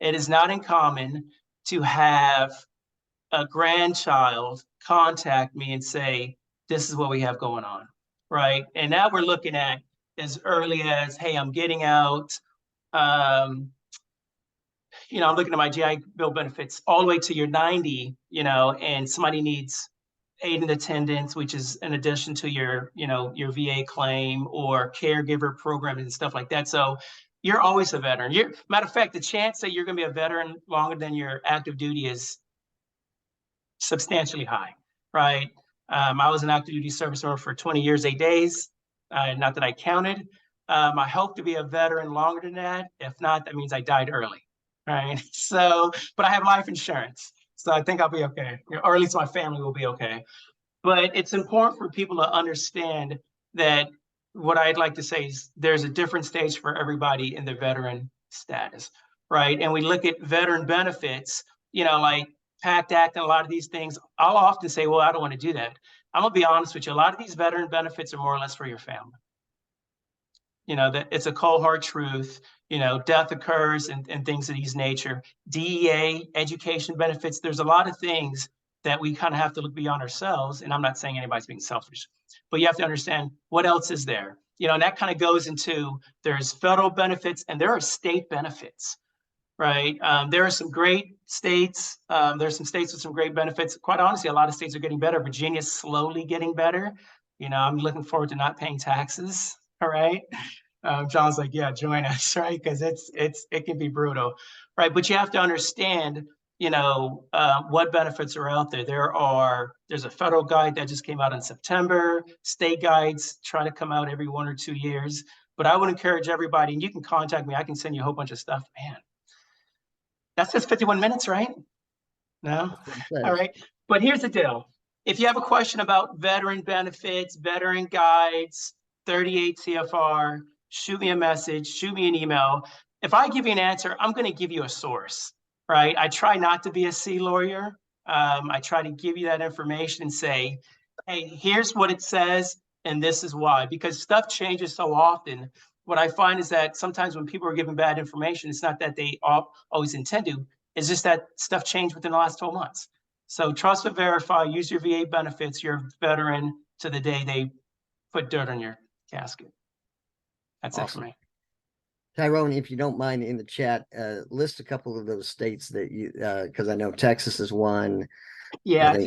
It is not uncommon to have a grandchild contact me and say, this is what we have going on, right? And now we're looking at as early as, hey, I'm getting out, I'm looking at my GI Bill benefits all the way to your 90, and somebody needs aid in attendance, which is in addition to your VA claim or caregiver program and stuff like that. So you're always a veteran. Matter of fact, the chance that you're going to be a veteran longer than your active duty is substantially high, right? I was an active duty service member for 20 years, 8 days. Not that I counted. I hope to be a veteran longer than that. If not, that means I died early, right? So, but I have life insurance. So I think I'll be okay, or at least my family will be okay. But it's important for people to understand that what I'd like to say is there's a different stage for everybody in the veteran status, right? And we look at veteran benefits, like PACT Act and a lot of these things. I'll often say, well, I don't want to do that. I'm gonna be honest with you. A lot of these veteran benefits are more or less for your family. That it's a cold hard truth. Death occurs and things of these nature. DEA, education benefits. There's a lot of things that we kind of have to look beyond ourselves. And I'm not saying anybody's being selfish, but you have to understand what else is there. You know, and that kind of goes into, there's federal benefits and there are state benefits, right? There are some great states. There's some states with some great benefits. Quite honestly, a lot of states are getting better. Virginia's slowly getting better. You know, I'm looking forward to not paying taxes. All right. John's like, yeah, join us, right? Because it can be brutal, right? But you have to understand, you know, what benefits are out there. There's a federal guide that just came out in September. State guides try to come out every 1 or 2 years. But I would encourage everybody, and you can contact me. I can send you a whole bunch of stuff. Man, that's just 51 minutes, right? No? All right. But here's the deal. If you have a question about veteran benefits, veteran guides, 38 CFR, shoot me a message, shoot me an email. If I give you an answer, I'm going to give you a source, right? I try not to be a C lawyer. I try to give you that information and say, hey, here's what it says, and this is why, because stuff changes so often. What I find is that sometimes when people are given bad information, it's not that they always intend to, it's just that stuff changed within the last 12 months. So trust but verify, use your VA benefits, you're a veteran to the day they put dirt on your casket. That's Awesome. it for me. Tyrone, if you don't mind, in the chat, list a couple of those states that you, because I know Texas is one. Yeah,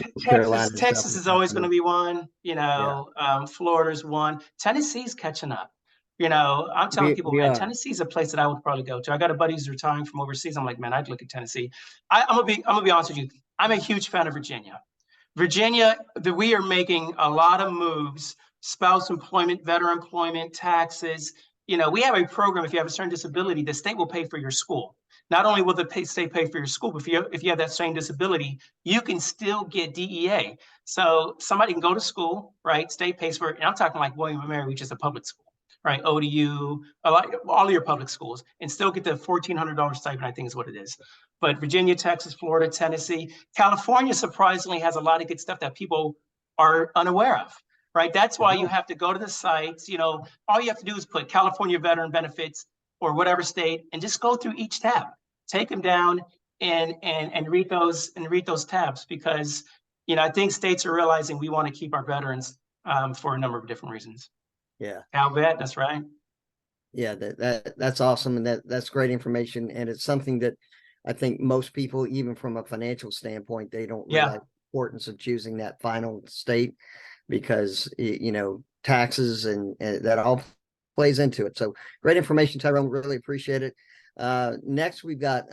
Texas is always going to be one. You know, Florida's one. Tennessee's catching up. You know, I'm telling people, man, Tennessee's a place that I would probably go to. I got a buddy who's retiring from overseas. I'm like, man, I'd look at Tennessee. I'm gonna be honest with you. I'm a huge fan of Virginia. Virginia, we are making a lot of moves. Spouse employment, veteran employment, taxes. You know, we have a program. If you have a certain disability, the state will pay for your school. Not only will the state pay for your school, but if you have that same disability, you can still get DEA. So somebody can go to school, right? State pays for it. And I'm talking like William & Mary, which is a public school, right? ODU, all of your public schools, and still get the $1,400 stipend, I think is what it is. But Virginia, Texas, Florida, Tennessee, California surprisingly has a lot of good stuff that people are unaware of, right? That's why you have to go to the sites. You know, all you have to do is put California veteran benefits or whatever state, and just go through each tab, take them down and read those tabs, because, you know, I think states are realizing we want to keep our veterans for a number of different reasons. Yeah. Calvet, that's right. Yeah, that's awesome. And that's great information. And it's something that I think most people, even from a financial standpoint, they don't realize the importance of choosing that final state, because, you know, taxes and that all plays into it. So great information, Tyrone. Really appreciate it. Next, we've got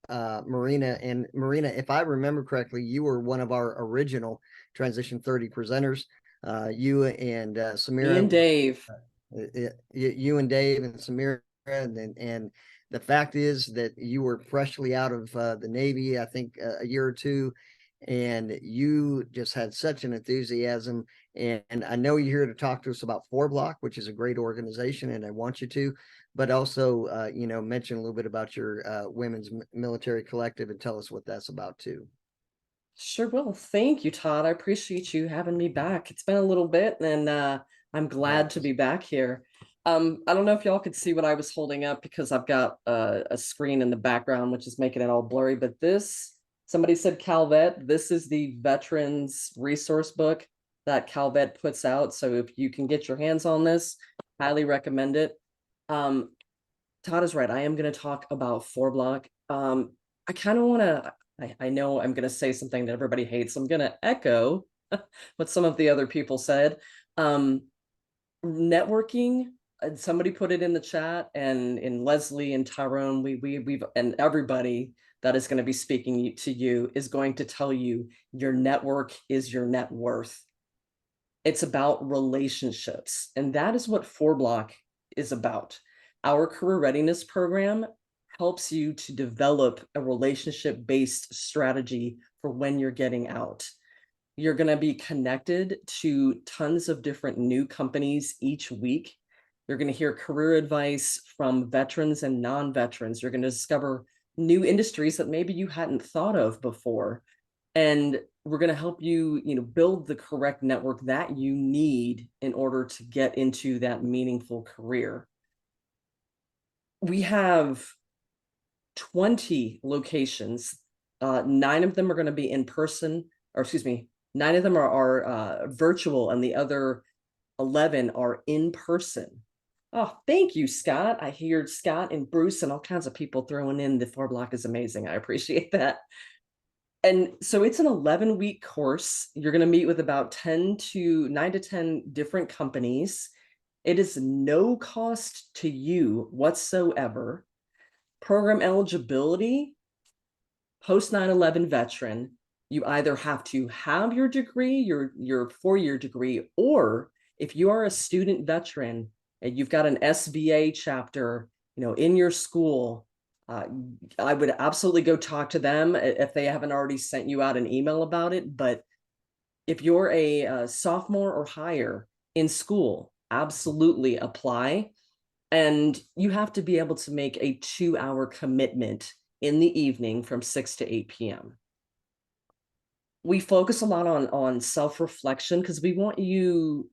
Marina. And Marina, if I remember correctly, you were one of our original Transition 30 presenters. You and Samira. Me and Dave. You and Dave and Samira. And the fact is that you were freshly out of the Navy, I think a year or two, and you just had such an enthusiasm. And I know you're here to talk to us about FourBlock, which is a great organization, and I want you to, but also, you know, mention a little bit about your Women's Military Collective and tell us what that's about too. Sure will. Thank you, Todd. I appreciate you having me back. It's been a little bit, and I'm glad to be back here. I don't know if y'all could see what I was holding up, because I've got a screen in the background, which is making it all blurry, but somebody said Calvet. This is the Veterans Resource Book that Calvet puts out. So if you can get your hands on this, highly recommend it. Todd is right. I am going to talk about FourBlock. I kind of want to, I know I'm going to say something that everybody hates. I'm going to echo what some of the other people said. Networking, somebody put it in the chat, and in Leslie and Tyrone, we've and everybody that is going to be speaking to you is going to tell you your network is your net worth. It's about relationships, and that is what FourBlock is about. Our career readiness program helps you to develop a relationship-based strategy for when you're getting out. You're going to be connected to tons of different new companies each week. You're going to hear career advice from veterans and non-veterans. You're going to discover new industries that maybe you hadn't thought of before. And we're going to help you, build the correct network that you need in order to get into that meaningful career. We have 20 locations. 9 of them are going to be in person. or excuse me, 9 of them are virtual, and the other 11 are in person. Oh, thank you, Scott. I hear Scott and Bruce and all kinds of people throwing in the FourBlock is amazing. I appreciate that. And so it's an 11-week course. You're going to meet with about 9 to 10 different companies. It is no cost to you whatsoever. Program eligibility, post 9/11 veteran, you either have to have your degree, your 4-year degree, or if you are a student veteran and you've got an SBA chapter, in your school, I would absolutely go talk to them if they haven't already sent you out an email about it. But if you're a sophomore or higher in school, absolutely apply. And you have to be able to make a 2-hour commitment in the evening from 6 to 8 p.m. We focus a lot on self-reflection because we want you,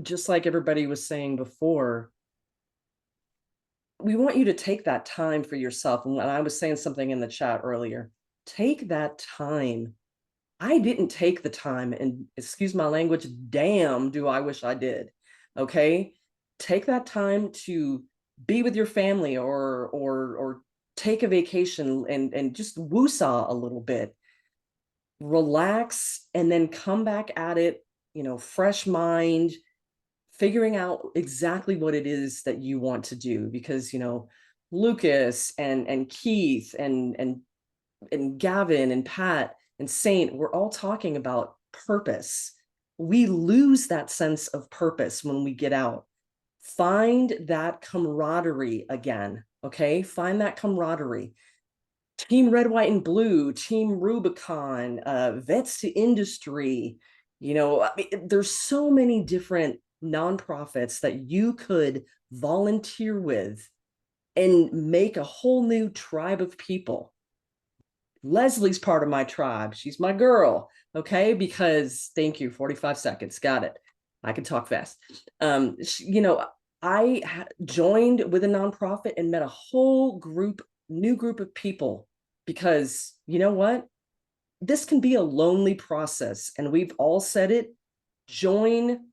just like everybody was saying before, we want you to take that time for yourself. And when I was saying something in the chat earlier, take that time. I didn't take the time, and excuse my language, damn, do I wish I did. Okay. Take that time to be with your family or take a vacation and just woosah a little bit, relax, and then come back at it, fresh mind, figuring out exactly what it is that you want to do. Because, Lucas and Keith and Gavin and Pat and Saint, we're all talking about purpose. We lose that sense of purpose when we get out. Find that camaraderie again, okay? Find that camaraderie. Team Red, White, and Blue, Team Rubicon, Vets to Industry. There's so many different nonprofits that you could volunteer with and make a whole new tribe of people. Leslie's part of my tribe. She's my girl, okay? Because, thank you, 45 seconds, got it. I can talk fast. I joined with a nonprofit and met a whole new group of people, because you know what? This can be a lonely process, and we've all said it. Join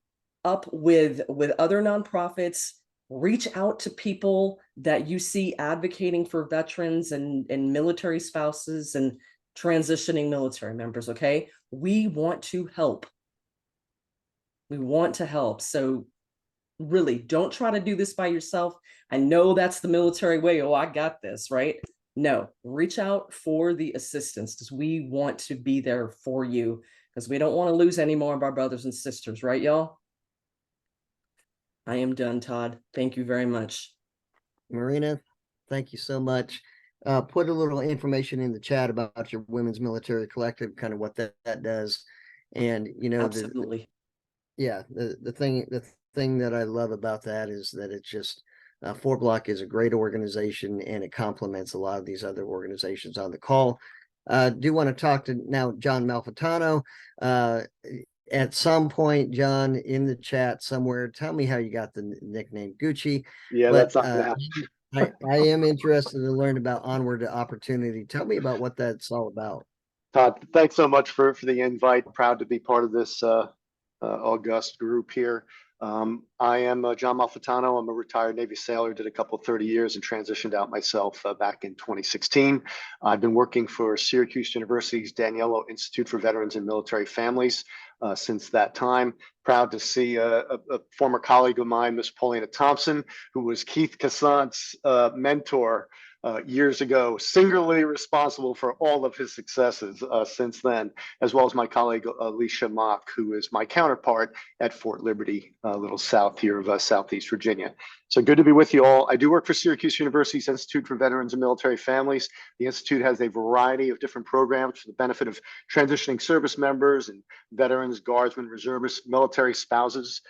up with other nonprofits, reach out to people that you see advocating for veterans and military spouses and transitioning military members, okay? We want to help. We want to help. So really, don't try to do this by yourself. I know that's the military way. Oh, I got this, right? No, reach out for the assistance, because we want to be there for you, because we don't want to lose any more of our brothers and sisters, right, y'all? I am done, Todd. Thank you very much. Marina, thank you so much. Put a little information in the chat about your Women's Military Collective, kind of what that does. And, absolutely. The thing that I love about that is that it's just FourBlock is a great organization, and it complements a lot of these other organizations on the call. Do want to talk to now John Malfitano. At some point, John, in the chat somewhere, tell me how you got the nickname Gucci. Yeah, but, that's not gonna happen. I am interested to learn about Onward to Opportunity. Tell me about what that's all about. Todd, thanks so much for the invite. Proud to be part of this august group here. I am John Malfitano. I'm a retired Navy sailor, did a couple 30 years and transitioned out myself back in 2016. I've been working for Syracuse University's Daniello Institute for Veterans and Military Families since that time. Proud to see a former colleague of mine, Miss Paulina Thompson, who was Keith Cassant's mentor years ago, singularly responsible for all of his successes since then, as well as my colleague Alicia Mock, who is my counterpart at Fort Liberty, a little south here of Southeast Virginia. So good to be with you all. I do work for Syracuse University's Institute for Veterans and Military Families. The Institute has a variety of different programs for the benefit of transitioning service members and veterans, guardsmen, reservists, military spouses.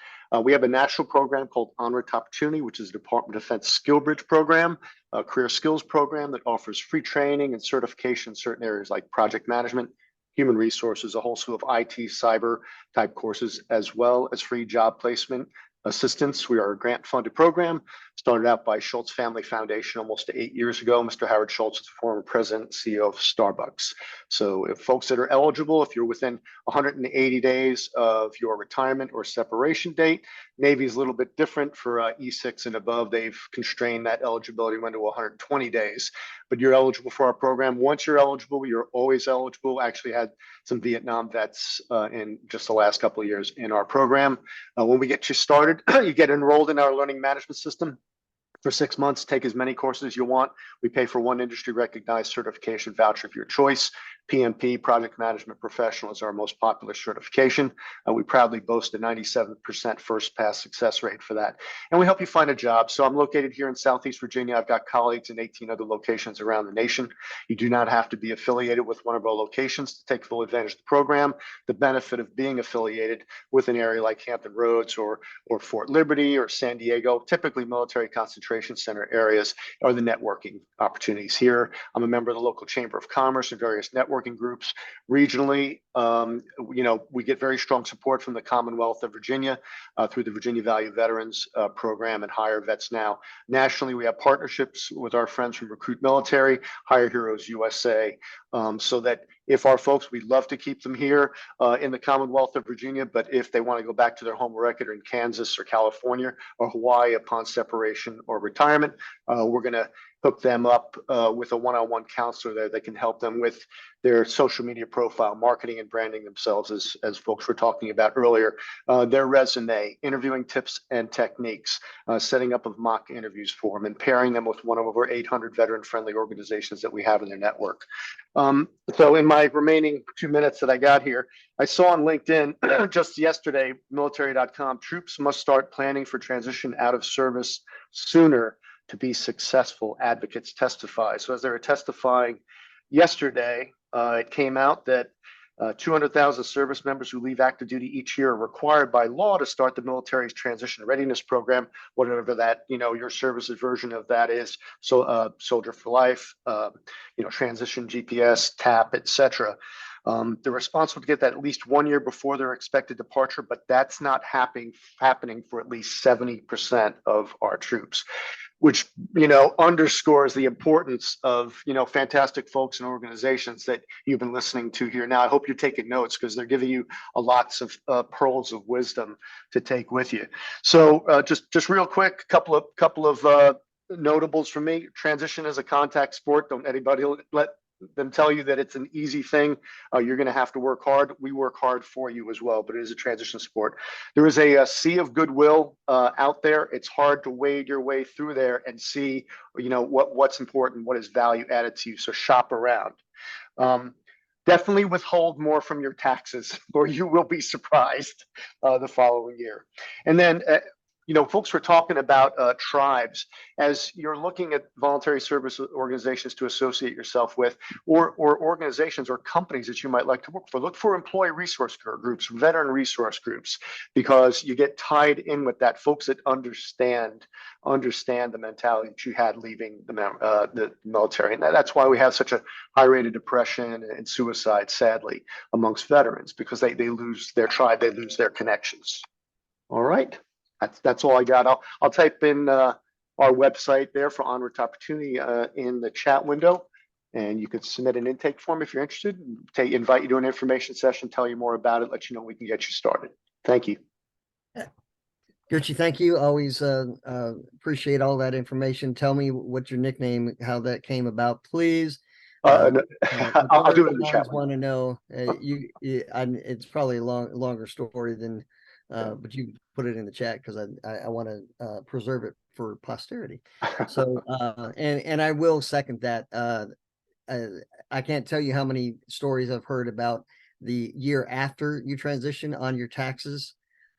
We have a national program called Onward to Opportunity, which is a Department of Defense Skillbridge program, a career skills program that offers free training and certification in certain areas like project management, human resources, a whole slew of IT, cyber type courses, as well as free job placement assistance. We are a grant-funded program started out by Schultz Family Foundation almost 8 years ago. Mr. Howard Schultz is the former president and CEO of Starbucks. So if folks that are eligible, if you're within 180 days of your retirement or separation date, Navy is a little bit different for E6 and above. They've constrained that eligibility window to 120 days, but you're eligible for our program. Once you're eligible, you're always eligible. Actually had some Vietnam vets in just the last couple of years in our program. When we get you started, you get enrolled in our learning management system. For 6 months, take as many courses as you want. We pay for one industry recognized certification voucher of your choice. PMP, Project Management Professional, is our most popular certification. We proudly boast a 97% first pass success rate for that. And we help you find a job. So I'm located here in Southeast Virginia. I've got colleagues in 18 other locations around the nation. You do not have to be affiliated with one of our locations to take full advantage of the program. The benefit of being affiliated with an area like Hampton Roads or Fort Liberty or San Diego, typically military concentration center areas, are the networking opportunities here. I'm a member of the local Chamber of Commerce and various networking groups regionally. We get very strong support from the Commonwealth of Virginia through the Virginia Value Veterans Program and Hire Vets Now. Nationally, we have partnerships with our friends from Recruit Military, Hire Heroes USA, so that if our folks, we'd love to keep them here in the Commonwealth of Virginia, but if they want to go back to their home record in Kansas or California or Hawaii upon separation or retirement, we're going to hook them up with a one-on-one counselor there that can help them with their social media profile, marketing and branding themselves, as folks were talking about earlier, their resume, interviewing tips and techniques, setting up of mock interviews for them, and pairing them with one of over 800 veteran-friendly organizations that we have in their network. So in my remaining 2 minutes that I got here, I saw on LinkedIn just yesterday, military.com, troops must start planning for transition out of service sooner to be successful, advocates testify. So as they were testifying yesterday, it came out that 200,000 service members who leave active duty each year are required by law to start the military's transition readiness program, whatever that, your service's version of that is. So Soldier for Life, transition GPS, TAP, etc. They're responsible to get that at least 1 year before their expected departure, but that's not happening for at least 70% of our troops, which, underscores the importance of, fantastic folks and organizations that you've been listening to here. Now, I hope you're taking notes because they're giving you lots of pearls of wisdom to take with you. So just real quick, couple of notables for me. Transition is a contact sport. Don't anybody let them tell you that it's an easy thing. You're going to have to work hard. We work hard for you as well, but it is a transition sport. There is a sea of goodwill out there. It's hard to wade your way through there and see, what's important, what is value added to you. So shop around. Definitely withhold more from your taxes, or you will be surprised the following year. And then folks were talking about tribes. As you're looking at voluntary service organizations to associate yourself with, or organizations or companies that you might like to work for, look for employee resource groups, veteran resource groups, because you get tied in with that. Folks that understand the mentality that you had leaving the military. And that's why we have such a high rate of depression and suicide, sadly, amongst veterans, because they lose their tribe, they lose their connections. All right. That's all I got. I'll type in our website there for Onward to Opportunity in the chat window, and you can submit an intake form if you're interested. Invite you to an information session, tell you more about it, let you know we can get you started. Thank you. Gucci, thank you. Always appreciate all that information. Tell me what your nickname, how that came about, please. I'll do it in the chat. Want to know it's probably a longer story than. But you put it in the chat because I want to preserve it for posterity. So and I will second that. I can't tell you how many stories I've heard about the year after you transition on your taxes.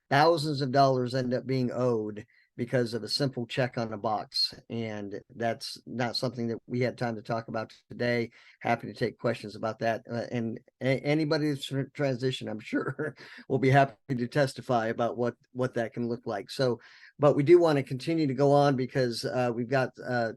Thousands of dollars end up being owed because of a simple check on a box. And that's not something that we had time to talk about today. Happy to take questions about that. And anybody that's transition, I'm sure, will be happy to testify about what that can look like. So, but we do want to continue to go on because we've got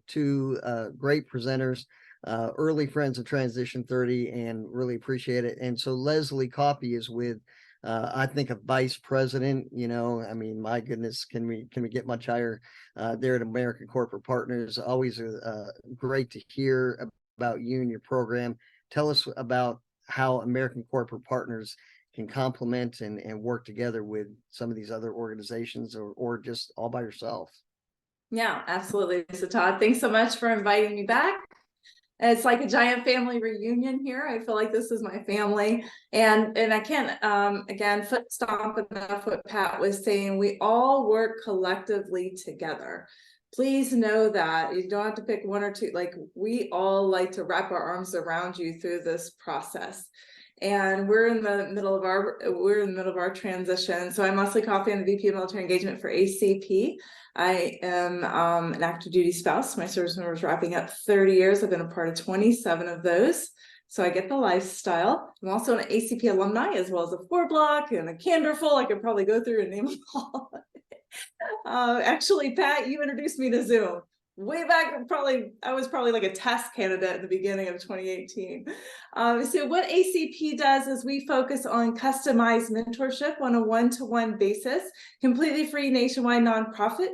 two great presenters, early friends of Transition 30, and really appreciate it. And so Leslie Coffey is with I think a vice president, I mean, my goodness, can we get much higher there at American Corporate Partners? Always great to hear about you and your program. Tell us about how American Corporate Partners can complement and work together with some of these other organizations, or just all by yourself. Yeah, absolutely. So Todd, thanks so much for inviting me back. It's like a giant family reunion here. I feel like this is my family. And I can't, again, foot stomp enough what Pat was saying. We all work collectively together. Please know that you don't have to pick one or two. Like, we all like to wrap our arms around you through this process. And we're in the middle of our transition. So I'm Leslie Coffey. I'm the VP of Military Engagement for ACP. I am an active duty spouse. My service member is wrapping up 30 years. I've been a part of 27 of those. So I get the lifestyle. I'm also an ACP alumni, as well as a FourBlock and a Candorful. I could probably go through and name them all. Actually, Pat, you introduced me to Zoom. Way back, I was probably like a test candidate at the beginning of 2018. So what ACP does is we focus on customized mentorship on a one-to-one basis, completely free, nationwide nonprofit.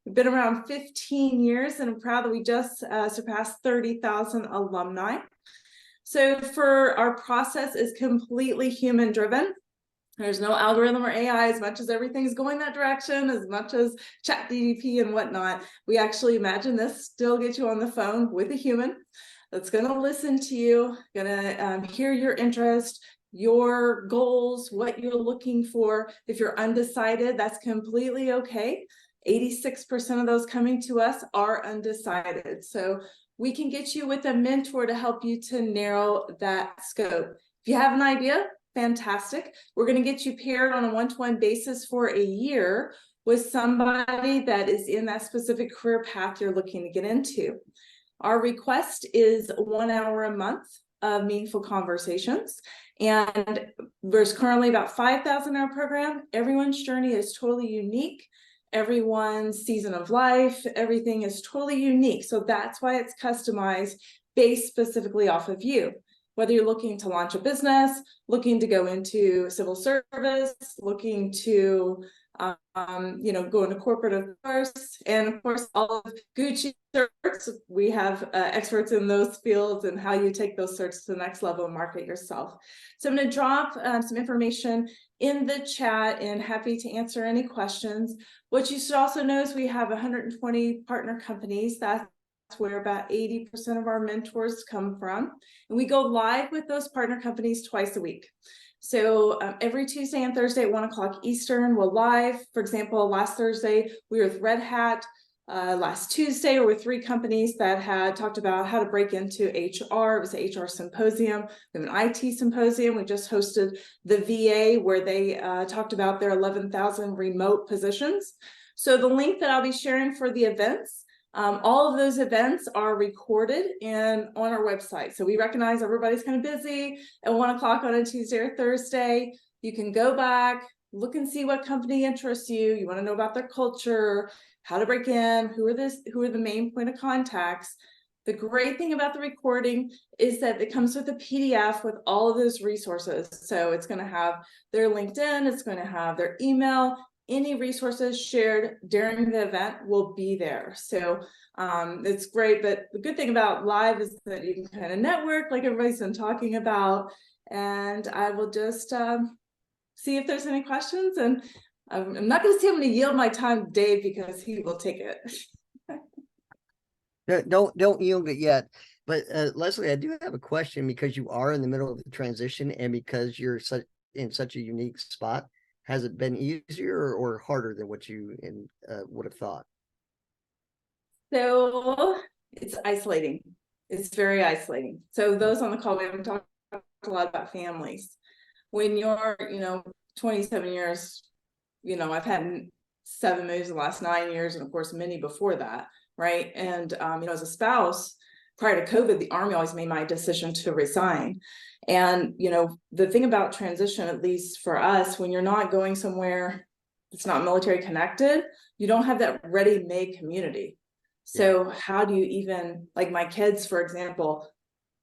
We've been around 15 years, and I'm proud that we just surpassed 30,000 alumni. So for our process is completely human driven. There's no algorithm or AI, as much as everything's going that direction, as much as ChatGPT and whatnot. We actually imagine this still get you on the phone with a human that's going to listen to you, going to hear your interest, your goals, what you're looking for. If you're undecided, that's completely okay. 86% of those coming to us are undecided. So we can get you with a mentor to help you to narrow that scope. If you have an idea, fantastic. We're going to get you paired on a one-to-one basis for a year with somebody that is in that specific career path you're looking to get into. Our request is 1 hour a month of meaningful conversations. And there's currently about 5,000 in our program. Everyone's journey is totally unique. Everyone's season of life, everything is totally unique. So that's why it's customized based specifically off of you. Whether you're looking to launch a business, looking to go into civil service, looking to, go into corporate, of course, and of course, all of Gucci certs. We have experts in those fields and how you take those certs to the next level and market yourself. So I'm going to drop some information in the chat and happy to answer any questions. What you should also know is we have 120 partner companies. That's where about 80% of our mentors come from. And we go live with those partner companies twice a week. So every Tuesday and Thursday at 1 o'clock Eastern, we're live. For example, last Thursday, we were with Red Hat. Last Tuesday, there were 3 companies that had talked about how to break into HR. It was an HR symposium. We have an IT symposium. We just hosted the VA, where they talked about their 11,000 remote positions. So the link that I'll be sharing for the events, all of those events are recorded and on our website. So we recognize everybody's kind of busy at 1 o'clock on a Tuesday or Thursday. You can go back, look and see what company interests you. You want to know about their culture, how to break in, who are the main point of contacts. The great thing about the recording is that it comes with a PDF with all of those resources. So it's going to have their LinkedIn, it's going to have their email. Any resources shared during the event will be there. So it's great. But the good thing about live is that you can kind of network like everybody's been talking about. And I will just see if there's any questions. And I'm not going to say I'm going to yield my time to Dave because he will take it. Don't yield it yet. But Leslie, I do have a question, because you are in the middle of the transition and because you're in such a unique spot. Has it been easier or harder than what you would have thought? So it's isolating. It's very isolating. So those on the call, we haven't talked a lot about families. When you're, 27 years, I've had 7 moves in the last 9 years, and of course, many before that, right? And, as a spouse, prior to COVID, the Army always made my decision to resign. And, the thing about transition, at least for us, when you're not going somewhere that's not military connected, you don't have that ready-made community. So how do you even, like my kids, for example,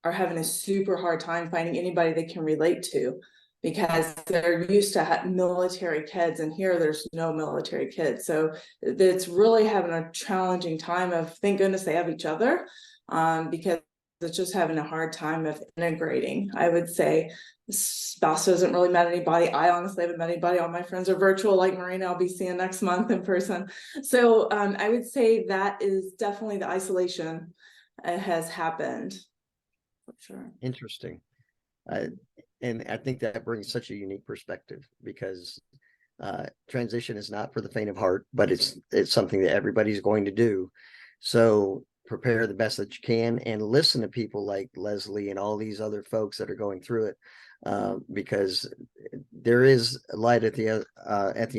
are having a super hard time finding anybody they can relate to. because they're used to military kids, and here there's no military kids. So it's really having a challenging time of, thank goodness they have each other, because it's just having a hard time of integrating. I would say spouse hasn't really met anybody. I honestly haven't met anybody. All my friends are virtual, like Marina, I'll be seeing next month in person. So I would say that is definitely the isolation has happened. For sure. Interesting. And I think that brings such a unique perspective, because transition is not for the faint of heart, but it's something that everybody's going to do. So prepare the best that you can and listen to people like Leslie and all these other folks that are going through it, because there is a light at the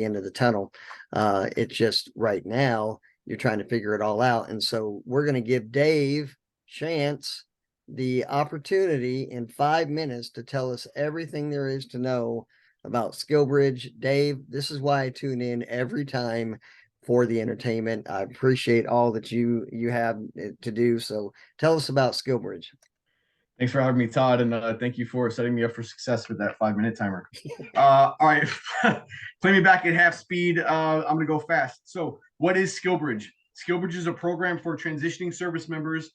end of the tunnel. It's just right now you're trying to figure it all out. And so we're going to give Dave Schantz the opportunity in 5 minutes to tell us everything there is to know about Skillbridge. Dave, this is why I tune in every time for the entertainment. I appreciate all that you have to do. So tell us about Skillbridge. Thanks for having me, Todd, and thank you for setting me up for success with that 5-minute timer. All right, play me back at half speed. I'm going to go fast. So what is Skillbridge? Skillbridge is a program for transitioning service members.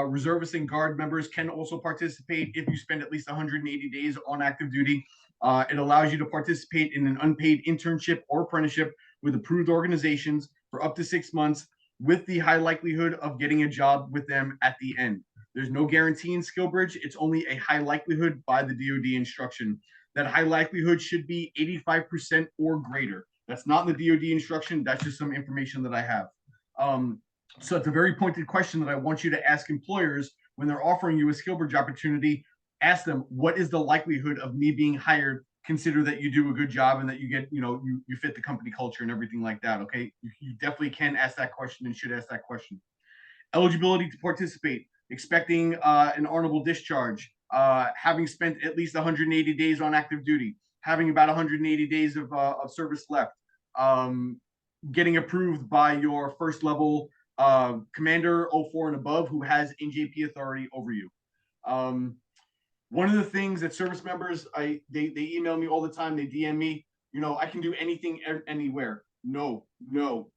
Reservists and guard members can also participate if you spend at least 180 days on active duty. It allows you to participate in an unpaid internship or apprenticeship with approved organizations for up to 6 months, with the high likelihood of getting a job with them at the end. There's no guarantee in Skillbridge. It's only a high likelihood by the DoD instruction. That high likelihood should be 85% or greater. That's not in the DoD instruction. That's just some information that I have. So it's a very pointed question that I want you to ask employers when they're offering you a Skillbridge opportunity. Ask them, what is the likelihood of me being hired? Consider that you do a good job and that you get, you fit the company culture and everything like that. Okay. You definitely can ask that question and should ask that question. Eligibility to participate, expecting an honorable discharge, having spent at least 180 days on active duty, having about 180 days of service left, getting approved by your first level commander 04 and above who has NJP authority over you. One of the things that service members, they email me all the time, they DM me, I can do anything anywhere. No,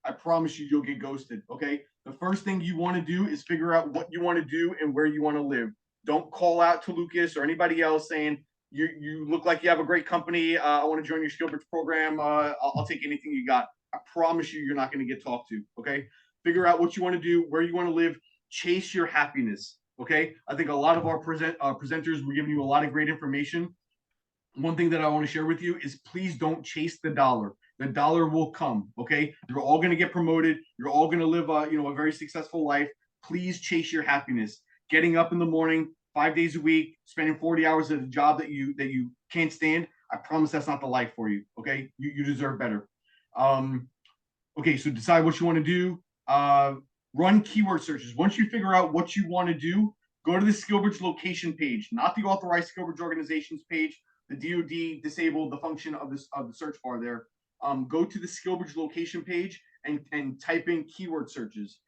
I promise you'll get ghosted. Okay. The first thing you want to do is figure out what you want to do and where you want to live. Don't call out to Lucas or anybody else saying, you look like you have a great company. I want to join your Skillbridge program. I'll take anything you got. I promise you're not going to get talked to. Okay. Figure out what you want to do, where you want to live, chase your happiness. Okay. I think a lot of our presenters were giving you a lot of great information. One thing that I want to share with you is please don't chase the dollar. The dollar will come. Okay. You're all going to get promoted. You're all going to live a very successful life. Please chase your happiness. Getting up in the morning, 5 days a week, spending 40 hours at a job that you can't stand. I promise that's not the life for you. Okay. You deserve better. Okay. So decide what you want to do. Run keyword searches. Once you figure out what you want to do, go to the Skillbridge location page, not the authorized Skillbridge organizations page. The DoD disabled the function of the search bar there. Go to the Skillbridge location page and type in keyword searches.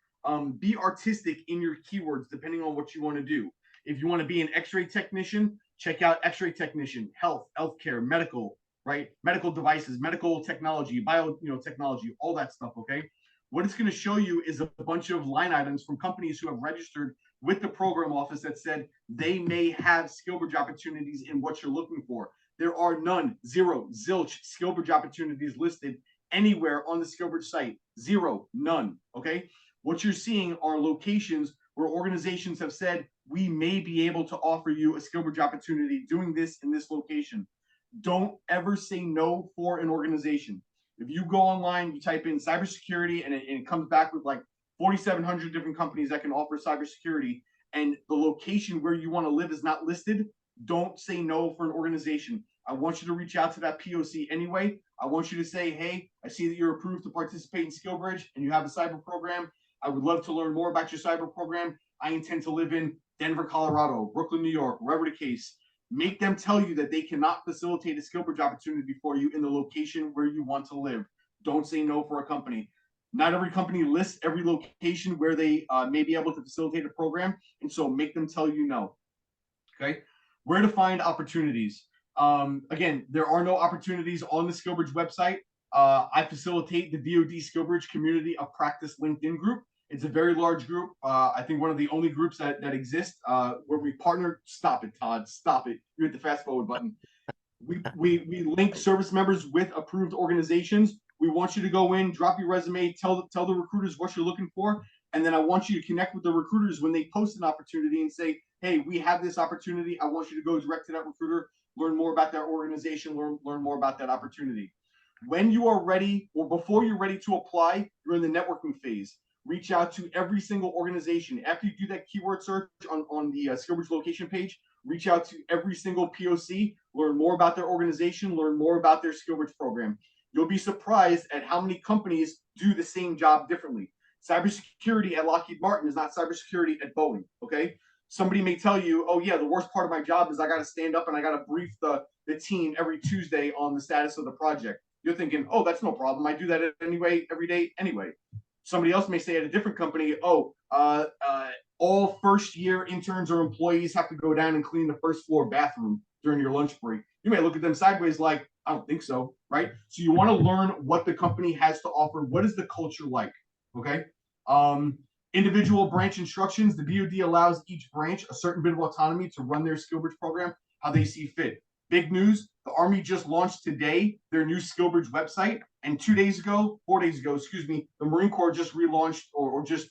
Be artistic in your keywords depending on what you want to do. If you want to be an X-ray technician, check out X-ray technician, healthcare, medical, right? Medical devices, medical technology, biotechnology, all that stuff. Okay. What it's going to show you is a bunch of line items from companies who have registered with the program office that said they may have Skillbridge opportunities in what you're looking for. There are none, zero, zilch Skillbridge opportunities listed anywhere on the Skillbridge site. Zero, none. Okay. What you're seeing are locations where organizations have said, we may be able to offer you a Skillbridge opportunity doing this in this location. Don't ever say no for an organization. If you go online, you type in cybersecurity and it comes back with like 4,700 different companies that can offer cybersecurity, and the location where you want to live is not listed, don't say no for an organization. I want you to reach out to that POC anyway. I want you to say, hey, I see that you're approved to participate in Skillbridge and you have a cyber program. I would love to learn more about your cyber program. I intend to live in Denver, Colorado, Brooklyn, New York, wherever the case. Make them tell you that they cannot facilitate a Skillbridge opportunity for you in the location where you want to live. Don't say no for a company. Not every company lists every location where they may be able to facilitate a program, and so make them tell you no. Okay, where to find opportunities. Again, there are no opportunities on the Skillbridge website. I facilitate the DoD Skillbridge Community of Practice LinkedIn group. It's a very large group. I think one of the only groups that exist where we partner. Stop it, Todd. Stop it. You hit the fast forward button. We link service members with approved organizations. We want you to go in, drop your resume, tell the recruiters what you're looking for, and then I want you to connect with the recruiters when they post an opportunity and say, hey, we have this opportunity. I want you to go direct to that recruiter, learn more about that organization, learn more about that opportunity. When you are ready, or before you're ready to apply, you're in the networking phase. Reach out to every single organization. After you do that keyword search on the Skillbridge location page, reach out to every single POC, learn more about their organization, learn more about their Skillbridge program. You'll be surprised at how many companies do the same job differently. Cybersecurity at Lockheed Martin is not cybersecurity at Boeing, okay? Somebody may tell you, oh yeah, the worst part of my job is I got to stand up and I got to brief the team every Tuesday on the status of the project. You're thinking, oh, that's no problem. I do that anyway, every day anyway. Somebody else may say at a different company, oh, all first-year interns or employees have to go down and clean the first floor bathroom during your lunch break. You may look at them sideways like, I don't think so, right? So you want to learn what the company has to offer. What is the culture like, okay? Individual branch instructions. The DoD allows each branch a certain bit of autonomy to run their Skillbridge program how they see fit. Big news, the Army just launched today their new Skillbridge website. And 4 days ago, the Marine Corps just relaunched or just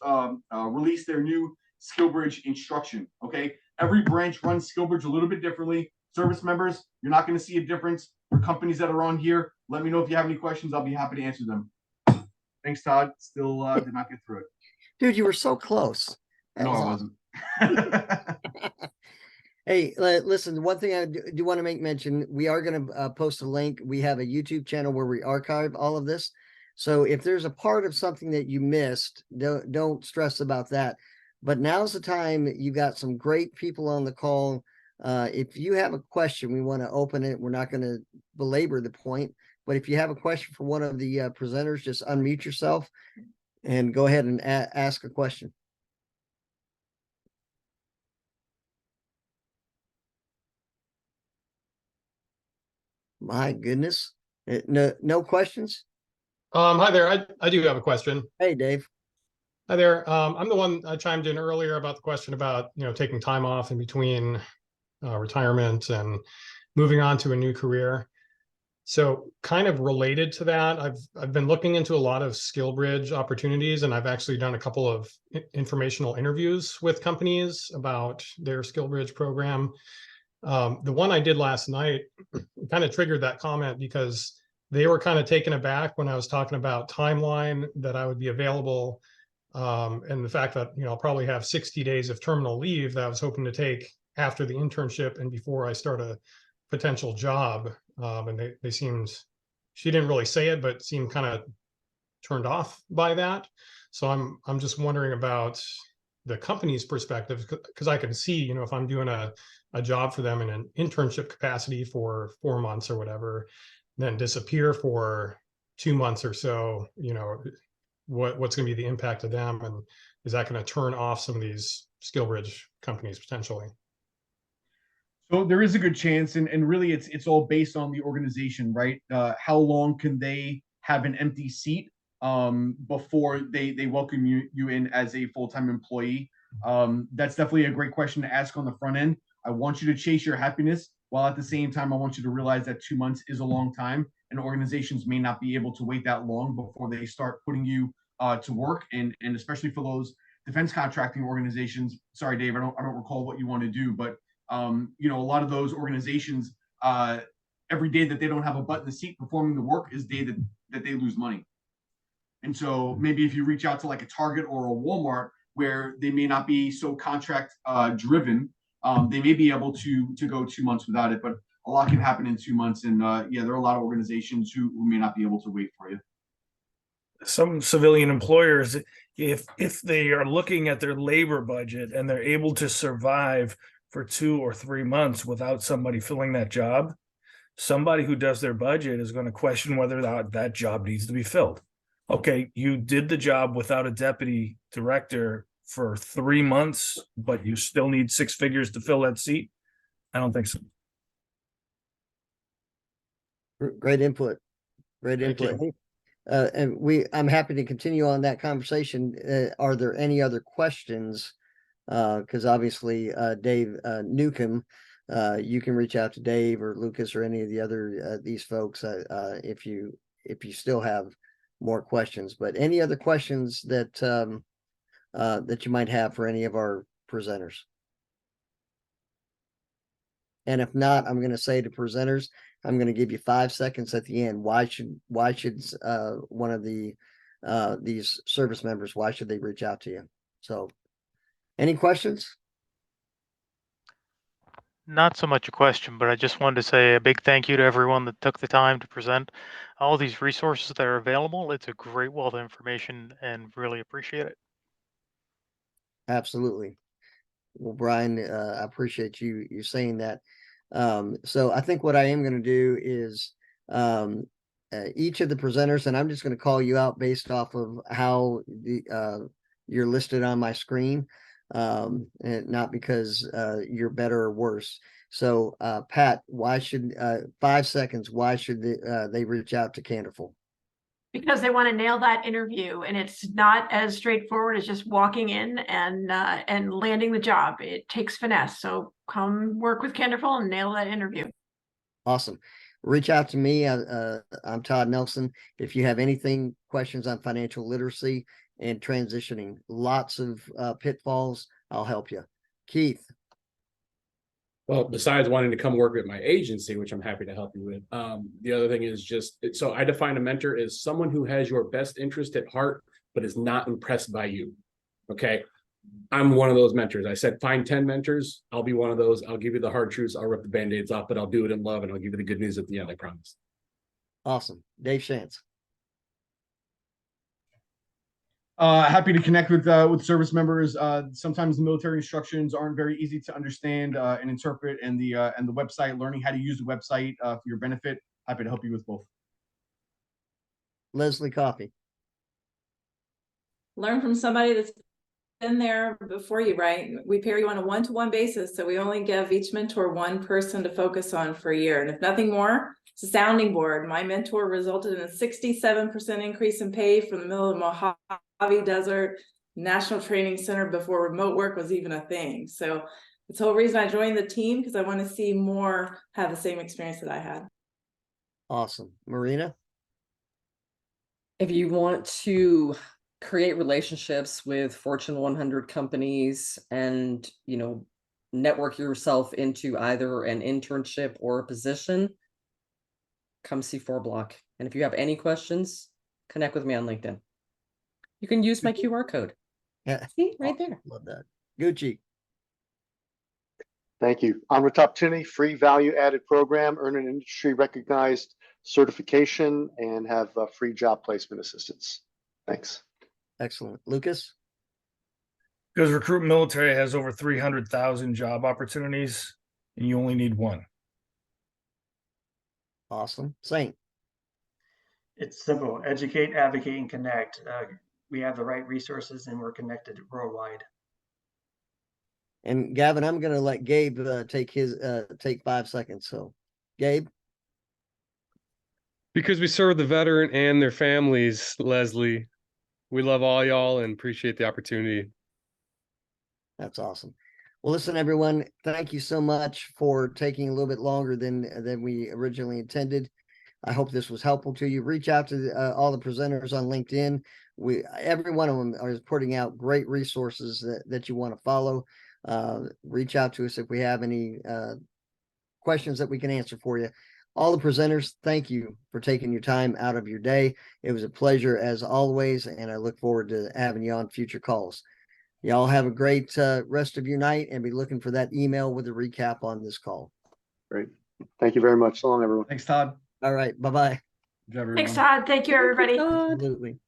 released their new Skillbridge instruction, okay? Every branch runs Skillbridge a little bit differently. Service members, you're not going to see a difference. For companies that are on here, let me know if you have any questions. I'll be happy to answer them. Thanks, Todd. Still did not get through it. Dude, you were so close. No, I wasn't. Hey, listen, one thing I do want to make mention, we are going to post a link. We have a YouTube channel where we archive all of this. So if there's a part of something that you missed, don't stress about that. But now's the time. You got some great people on the call. If you have a question, we want to open it. We're not going to belabor the point, but if you have a question for one of the presenters, just unmute yourself and go ahead and ask a question. My goodness. No questions? Hi there. I do have a question. Hey, Dave. Hi there. I'm the one I chimed in earlier about the question about, taking time off in between retirement and moving on to a new career. So kind of related to that, I've been looking into a lot of Skillbridge opportunities, and I've actually done a couple of informational interviews with companies about their Skillbridge program. The one I did last night kind of triggered that comment because they were kind of taken aback when I was talking about timeline that I would be available, and the fact that I'll probably have 60 days of terminal leave that I was hoping to take after the internship and before I start a potential job. And they seemed, she didn't really say it, but seemed kind of turned off by that. So I'm just wondering about the company's perspective, because I can see, if I'm doing a job for them in an internship capacity for 4 months or whatever, then disappear for 2 months or so, what's going to be the impact of them, and is that going to turn off some of these Skillbridge companies potentially? So there is a good chance, and really it's all based on the organization, right? How long can they have an empty seat before they welcome you in as a full-time employee? That's definitely a great question to ask on the front end. I want you to chase your happiness, while at the same time, I want you to realize that 2 months is a long time, and organizations may not be able to wait that long before they start putting you to work, and especially for those defense contracting organizations. Sorry, Dave, I don't recall what you want to do, but a lot of those organizations, every day that they don't have a butt in the seat performing the work is day that they lose money. And so maybe if you reach out to like a Target or a Walmart, where they may not be so contract driven, they may be able to go 2 months without it, but a lot can happen in 2 months. And there are a lot of organizations who may not be able to wait for you. Some civilian employers, if they are looking at their labor budget and they're able to survive for 2 or 3 months without somebody filling that job, somebody who does their budget is going to question whether that job needs to be filled. Okay, you did the job without a deputy director for 3 months, but you still need 6 figures to fill that seat? I don't think so. Great input. Great Thank input. you. And I'm happy to continue on that conversation. Are there any other questions? Because obviously, Dave Newcomb, you can reach out to Dave or Lucas or any of the other these folks if you still have more questions. But any other questions that that you might have for any of our presenters? And if not, I'm going to say to presenters, I'm going to give you 5 seconds at the end. Why should one of these service members, why should they reach out to you? So any questions? Not so much a question, but I just wanted to say a big thank you to everyone that took the time to present all these resources that are available. It's a great wealth of information and really appreciate it. Absolutely. Well, Brian, I appreciate you saying that. So I think what I am going to do is each of the presenters, and I'm just going to call you out based off of how you're listed on my screen, and not because you're better or worse. So Pat, why should 5 seconds? Why should they reach out to Candorful? Because they want to nail that interview, and it's not as straightforward as just walking in and landing the job. It takes finesse. So come work with Candorful and nail that interview. Awesome. Reach out to me. I'm Todd Nelson. If you have questions on financial literacy and transitioning, lots of pitfalls, I'll help you. Keith. Well, besides wanting to come work at my agency, which I'm happy to help you with, the other thing is so I define a mentor as someone who has your best interest at heart, but is not impressed by you. Okay. I'm one of those mentors. I said, find 10 mentors. I'll be one of those. I'll give you the hard truths. I'll rip the band-aids off, but I'll do it in love, and I'll give you the good news at the end. I promise. Awesome. Dave Schantz. Happy to connect with service members. Sometimes the military instructions aren't very easy to understand and interpret, and the website, learning how to use the website for your benefit. Happy to help you with both. Leslie Coffey. Learn from somebody that's been there before you, right? We pair you on a one-to-one basis, so we only give each mentor one person to focus on for a year, and if nothing more, it's a sounding board. My mentor resulted in a 67% increase in pay from the middle of the Mojave Desert National Training Center before remote work was even a thing. So it's the whole reason I joined the team, because I want to see more have the same experience that I had. Awesome. Marina. If you want to create relationships with Fortune 100 companies and, network yourself into either an internship or a position, come see FourBlock. And if you have any questions, connect with me on LinkedIn. You can use my QR code. Yeah. See, right there. Love that. Gucci. Thank you. Onward Opportunity, free value-added program, earn an industry-recognized certification, and have free job placement assistance. Thanks. Excellent. Lucas? Because Recruit Military has over 300,000 job opportunities, and you only need one. Awesome. Saint? It's simple. Educate, advocate, and connect. We have the right resources, and we're connected worldwide. And Gavin, I'm going to let Gabe take 5 seconds. So, Gabe? Because we serve the veteran and their families, Leslie, we love all y'all and appreciate the opportunity. That's awesome. Well, listen, everyone, thank you so much for taking a little bit longer than we originally intended. I hope this was helpful to you. Reach out to all the presenters on LinkedIn. Every one of them are putting out great resources that you want to follow. Reach out to us if we have any questions that we can answer for you. All the presenters, thank you for taking your time out of your day. It was a pleasure as always, and I look forward to having you on future calls. Y'all have a great rest of your night, and be looking for that email with a recap on this call. Great. Thank you very much. So long, everyone. Thanks, Todd. All right. Bye-bye. Thanks, Todd. Thank you, everybody. Absolutely.